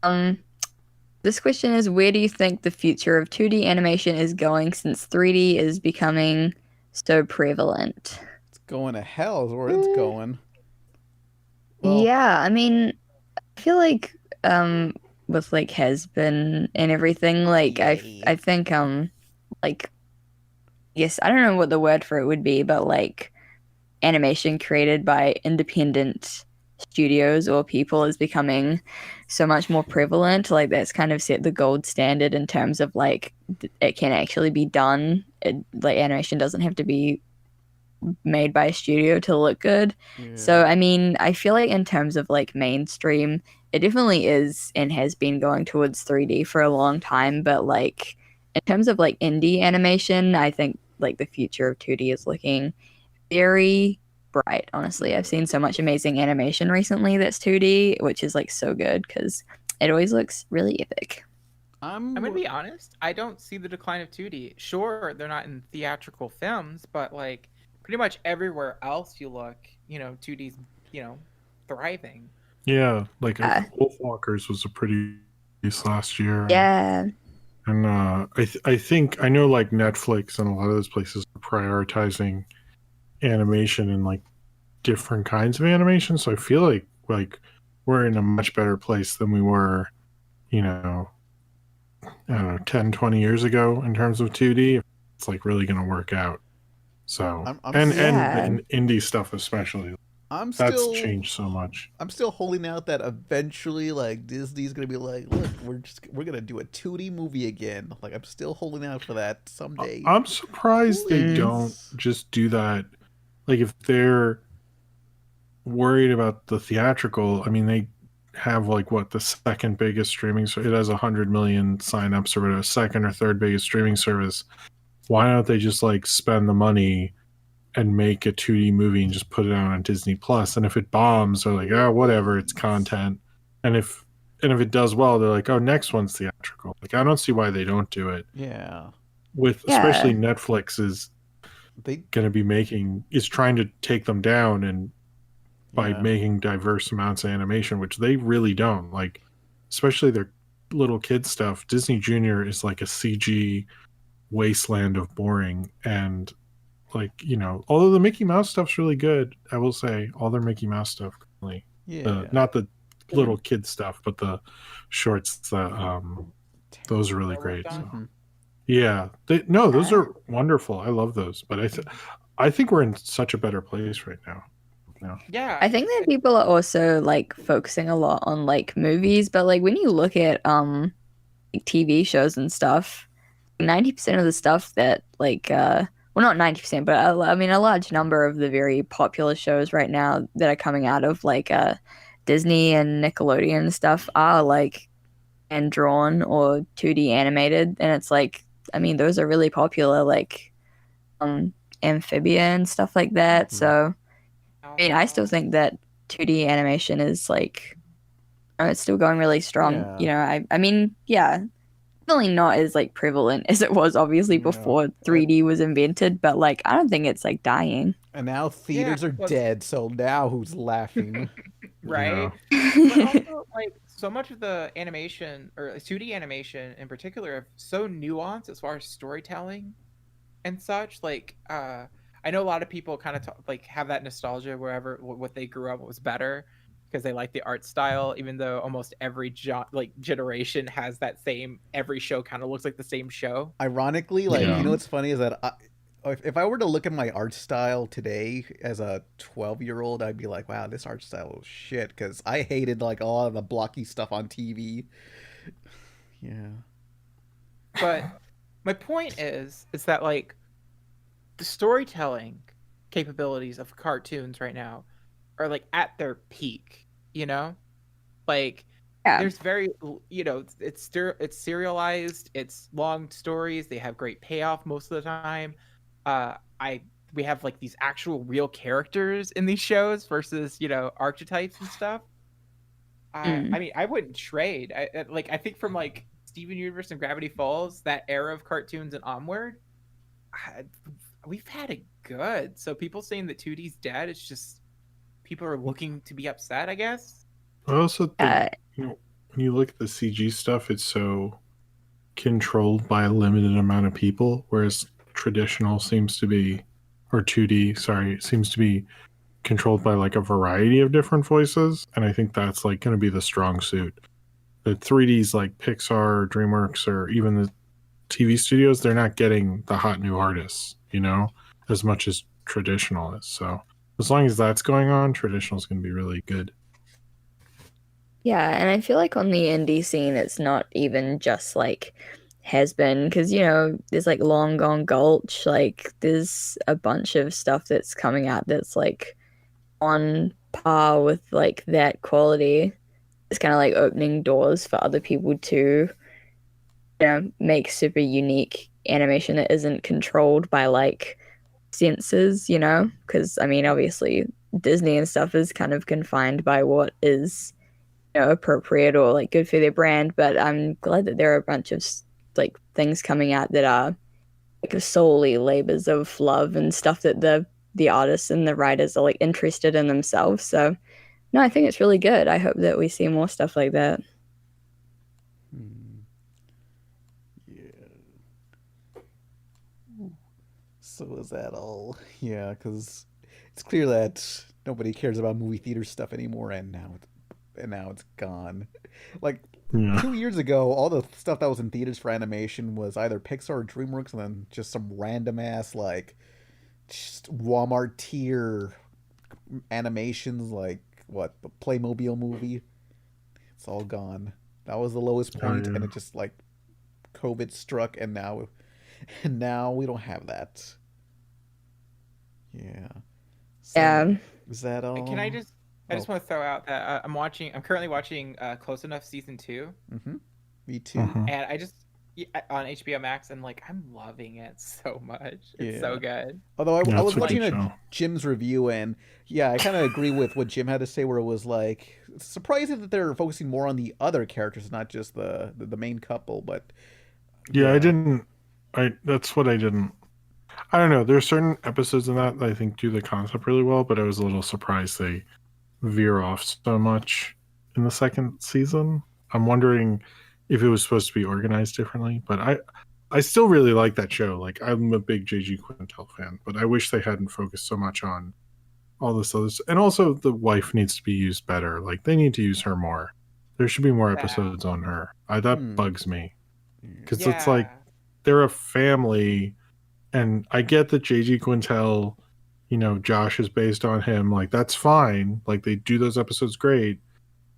on. This question is: where do you think the future of 2D animation is going, since 3D is becoming so prevalent? It's going to hell is where it's going. Well, Yeah, I mean, I feel like with like Has Been and everything, like I think like, yes, I don't know what the word for it would be, but like animation created by independent studios or people is becoming so much more prevalent. Like that's kind of set the gold standard in terms of like it can actually be done. Like animation doesn't have to be made by a studio to look good. yeah. So I mean, I feel like in terms of like mainstream, it definitely is and has been going towards 3D for a long time, but like in terms of like indie animation, I think like the future of 2D is looking very bright. Honestly, I've seen so much amazing animation recently that's 2D, which is like so good because it always looks really epic. I'm gonna be honest. I don't see the decline of 2D. Sure, they're not in theatrical films, but like pretty much everywhere else you look, 2D's, thriving. Yeah, like Wolfwalkers was a pretty release last year. Yeah. And I think I know like Netflix and a lot of those places are prioritizing animation and like different kinds of animation. So I feel like we're in a much better place than we were, I don't know, 10, 20 years ago in terms of 2D. It's like really going to work out. So and indie stuff especially. That's changed so much. I'm still holding out that eventually, like Disney's gonna be like, look, we're gonna do a 2D movie again. Like I'm still holding out for that someday. I'm surprised they don't just do that. Like if they're worried about the theatrical, I mean they have like what the second biggest streaming. So it has 100 million signups or whatever, second or third biggest streaming service. Why don't they just like spend the money and make a 2D movie and just put it out on Disney Plus? And if it bombs, they're like, oh, whatever, it's content. And if it does well, they're like, oh, next one's theatrical. Like I don't see why they don't do it. Yeah. Especially Netflix is going to be trying to take them down and by making diverse amounts of animation, which they really don't. Like especially their little kid stuff. Disney Junior is like a CG wasteland of boring, and like although the Mickey Mouse stuff's really good, I will say all their Mickey Mouse stuff currently, not the little kid stuff but the shorts, those are really great. So. Those are wonderful. I love those, but I think we're in such a better place right now. Yeah, I think that people are also like focusing a lot on like movies, but like when you look at like, TV shows and stuff, 90% of the stuff that like well, not 90%, but I mean a large number of the very popular shows right now that are coming out of like Disney and Nickelodeon and stuff are like hand drawn or 2D animated, and it's like I mean, those are really popular, like Amphibia and stuff like that. So, I mean, I still think that 2D animation is like, it's still going really strong. Yeah. You know, I mean, yeah, definitely not as like prevalent as it was obviously before 3D was invented, but like, I don't think it's like dying. And now theaters are dead, so now who's laughing? Right? But also, like, so much of the animation, or 2D animation in particular, are so nuanced as far as storytelling and such. Like, I know a lot of people kind of like have that nostalgia wherever what they grew up was better because they like the art style, even though almost every generation has that same. Every show kind of looks like the same show. Ironically, like you know what's funny is that if I were to look at my art style today as a 12-year-old, I'd be like, wow, this art style is shit, because I hated like all of the blocky stuff on TV. Yeah. But my point is that like the storytelling capabilities of cartoons right now are like at their peak, you know? Like there's very, you know, it's serialized, it's long stories, they have great payoff most of the time. We have like these actual real characters in these shows versus, you know, archetypes and stuff. I mean, I wouldn't trade. I think from like Steven Universe and Gravity Falls, that era of cartoons and onward, we've had it good. So people saying that 2D's dead, it's just people are looking to be upset, I guess. I also think, you know, when you look at the CG stuff, it's so controlled by a limited amount of people, whereas traditional seems to be, or 2D, sorry, seems to be controlled by like a variety of different voices. And I think that's like going to be the strong suit. The 3Ds like Pixar, DreamWorks, or even the TV studios, they're not getting the hot new artists, you know, as much as traditional is. So as long as that's going on, traditional is going to be really good. Yeah, and I feel like on the indie scene, it's not even just like has been, because you know there's like Long Gone Gulch, like there's a bunch of stuff that's coming out that's like on par with like that quality. It's kind of like opening doors for other people to, you know, make super unique animation that isn't controlled by like censors, you know, because I mean obviously Disney and stuff is kind of confined by what is, you know, appropriate or like good for their brand. But I'm glad that there are a bunch of like things coming out that are like solely labors of love and stuff that the artists and the writers are like interested in themselves. So no, I think it's really good. I hope that we see more stuff like that. Yeah. So is that all? Yeah, because it's clear that nobody cares about movie theater stuff anymore, and now it's gone. Like 2 years ago, all the stuff that was in theaters for animation was either Pixar or DreamWorks, and then just some random ass like just Walmart tier animations, like what, the Playmobil movie. It's all gone. That was the lowest point, and it just like COVID struck, and now we don't have that. Yeah. So, is that all? Can I just? I just want to throw out that I'm currently watching Close Enough season 2. Mm-hmm. Me too. And I just on HBO Max, and like I'm loving it so much. It's so good. Although I was watching Jim's review, and I kind of agree with what Jim had to say, where it was like it's surprising that they're focusing more on the other characters, not just the main couple. But that's what I didn't. I don't know. There's certain episodes in that I think do the concept really well, but I was a little surprised they veer off so much in the second season. I'm wondering if it was supposed to be organized differently, but I still really like that show. Like, I'm a big J.G. Quintel fan, but I wish they hadn't focused so much on all this other stuff. And also the wife needs to be used better. Like, they need to use her more. There should be more episodes on her. That bugs me, because it's like they're a family, and I get that J.G. Quintel, you know, Josh is based on him. Like, that's fine. Like, they do those episodes great,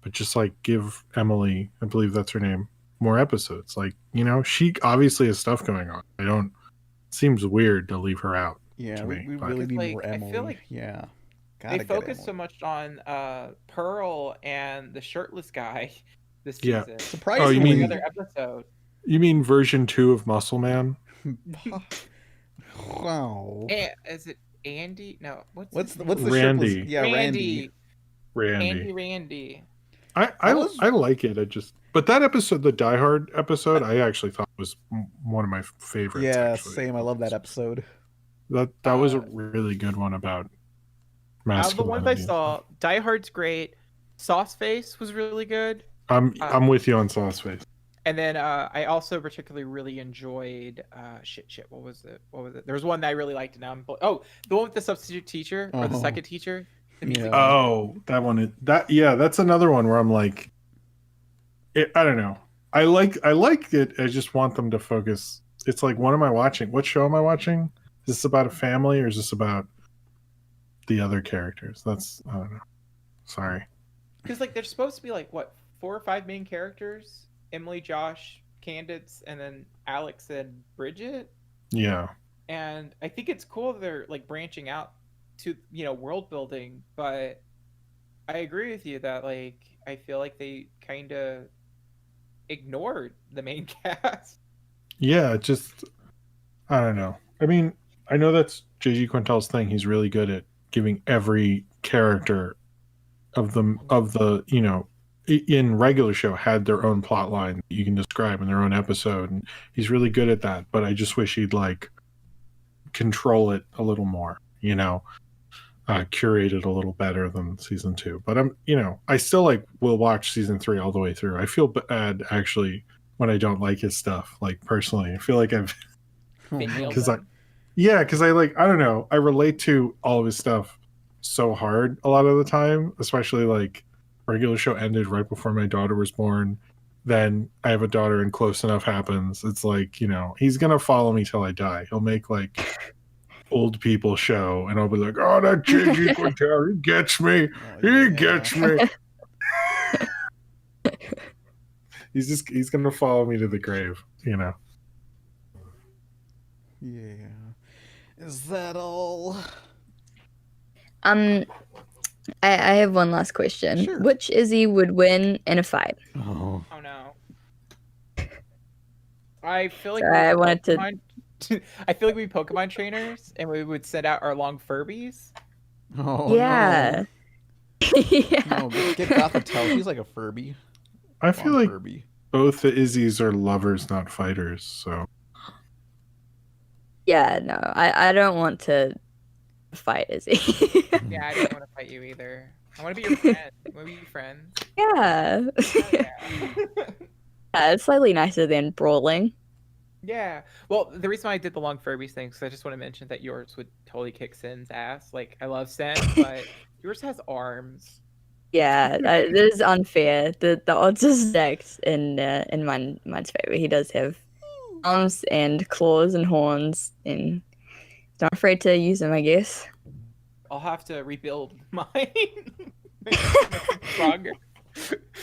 but just like give Emily, I believe that's her name, more episodes. Like, you know, she obviously has stuff going on. It seems weird to leave her out. Yeah, we really need more Emily. I feel like they focus so much on Pearl and the shirtless guy this season. Surprisingly, another episode. You mean version 2 of Muscle Man? Wow. Is it Andy? No. What's the Randy. shirtless? Yeah, Randy. Randy. I like it. But that episode, the Die Hard episode, I actually thought was one of my favorites. Yeah, actually. same. I love that episode. That was a really good one about Out of the ones I masculinity. saw, Die Hard's great. Sauceface was really good. I'm with you on Sauceface. And then I also particularly really enjoyed what was it? There was one that I really liked. Now the one with the substitute teacher or the second teacher. The music. Oh, that one. That's another one where I'm like, I don't know. I like it. I just want them to focus. It's like, what am I watching? What show am I watching? Is this about a family or is this about the other characters? I don't know. Sorry. Because like there's supposed to be like what 4 or 5 main characters: Emily, Josh, Candace, and then Alex and Bridget. Yeah. And I think it's cool that they're like branching out to world building, but I agree with you that like I feel like they kind of ignored the main cast. Yeah, I don't know. I mean, I know that's J.G. Quintel's thing. He's really good at giving every character of the in regular show had their own plot line that you can describe in their own episode, and he's really good at that. But I just wish he'd like control it a little more, curate it a little better than season 2. But I still will watch season 3 all the way through. I feel bad actually when I don't like his stuff. Like personally, I feel like I've because I don't know. I relate to all of his stuff so hard a lot of the time, especially like regular show ended right before my daughter was born. Then I have a daughter and Close Enough happens. It's like, he's going to follow me till I die. He'll make like old people show and I'll be like, oh, that J.G. Quintel, he gets me. He gets me. He's going to follow me to the grave, Yeah. Is that all? I have one last question. Sure. Which Izzy would win in a fight? Oh. Oh no. I feel like Sorry, I wanted to. I feel like we Pokemon trainers and we would send out our long Furbies. Oh, Yeah. Yeah. No, get Gothitelle. He's like a Furby. I feel like Furby. both the Izzies are lovers, not fighters. So Yeah, no, I don't want to fight Izzy. Yeah, I don't want to fight you either. I want to be your friend. I want to be friends. Yeah. Yeah, it's slightly nicer than brawling. Yeah. Well, the reason why I did the long Furbies thing is I just want to mention that yours would totally kick Sin's ass. Like, I love Sin, but yours has arms. Yeah, it is unfair. The odds are stacked in mine's favor. He does have arms and claws and horns, and he's not afraid to use them, I guess. I'll have to rebuild mine. Make it stronger.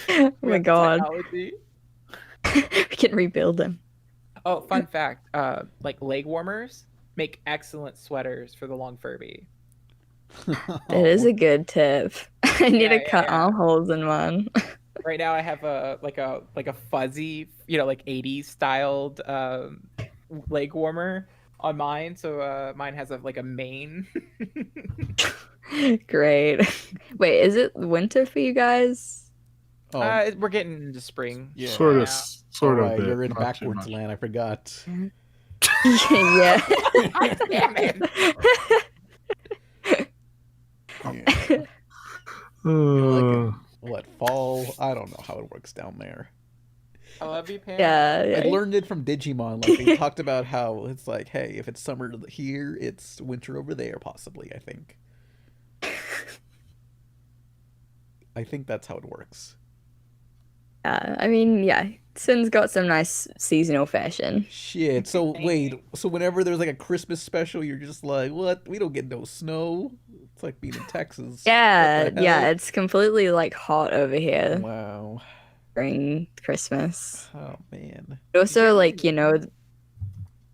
Oh my With god. technology. We can rebuild them. Oh, fun fact. Like leg warmers make excellent sweaters for the long Furby. That is a good tip. I need to cut yeah. armholes in mine. Right now I have a fuzzy, like 80s styled leg warmer on mine. So mine has a mane. Great. Wait, is it winter for you guys? Oh, We're getting into spring. yeah. sort of. Right, you're in not too backwards much. land. I forgot. Yeah. Damn it. Yeah. Uh, What, fall? I don't know how it works down there. I love you, Pam. Yeah. I learned it from Digimon. Like they talked about how it's like, hey, if it's summer here, it's winter over there, possibly. I think that's how it works. I mean, yeah. Sin's got some nice seasonal fashion. Shit. So wait. So whenever there's like a Christmas special, you're just like, what? We don't get no snow. It's like being in Texas. Yeah, What the yeah. hell? It's completely like hot over here Wow. during Christmas. Oh man. Also, like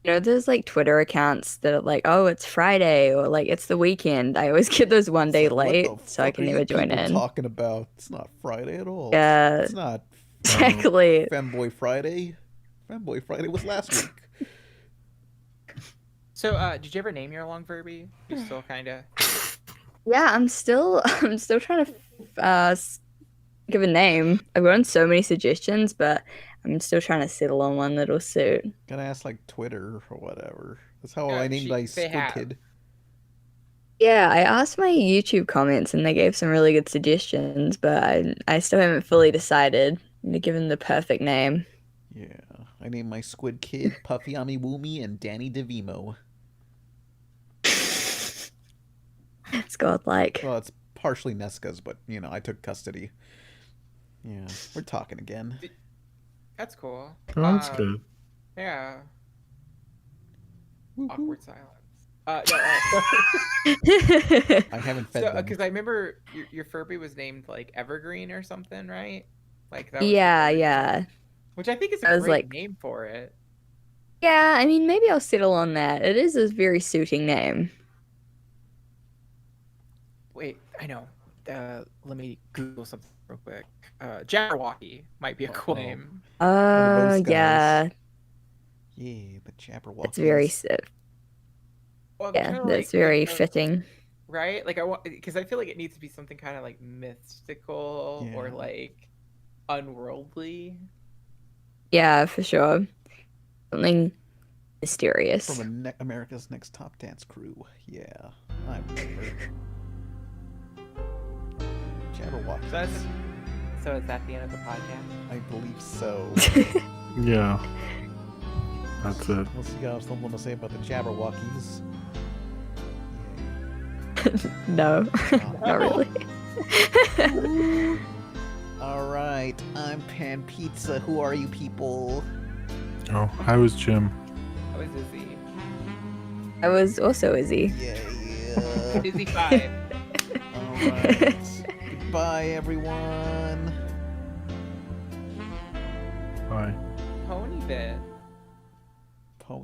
there's like Twitter accounts that are like, oh, it's Friday or like it's the weekend. I always get those one day It's like, late, what the so I fuck can are never you join people in. Talking about it's not Friday at all. Yeah, It's not exactly. Femboy Friday. Fanboy Friday was last week. So, did you ever name your long Furby? You still kind of. Yeah, I'm still trying to give a name. I've gotten so many suggestions, but I'm still trying to settle on one that'll suit. Gotta ask like Twitter or whatever. That's how Yeah, I named my they Squid have. Kid. Yeah, I asked my YouTube comments and they gave some really good suggestions, but I still haven't fully decided to give him the perfect name. Yeah, I named my Squid Kid Puffy Ami Woomy and Danny DeVimo. It's godlike. Well, it's partially Nesca's, but you know, I took custody. Yeah, we're talking again. That's cool. Oh, that's good. Yeah. Woo-hoo. Awkward silence. I haven't fed them. Because I remember your Furby was named like Evergreen or something, right? Like that. Was Yeah. Which I think is I a was great like- name for it. Yeah, I mean, maybe I'll settle on that. It is a very suiting name. Wait, I know. Let me Google something real quick. Jabberwocky might be a cool name. those guys. Yeah, Yeah, the Jabberwockies. it's very, Well, yeah, kinda that's like very a- fitting. Right? Like I want, because I feel like it needs to be something kind of like mystical or Yeah. like unworldly. Yeah, for sure. Something mysterious. From America's Next Top Dance Crew. Yeah, I remember. Jabberwockies. So is that the end of the podcast? I believe so. Yeah. That's it. Unless you got something to say about the Jabberwockies. No, not really. Alright, I'm Pan Pizza. Who are you people? Oh, I was Jim. That was Izzy. I was also Izzy. Yeah. Izzy 5. Alright. Goodbye, everyone. Bye. Pony bit.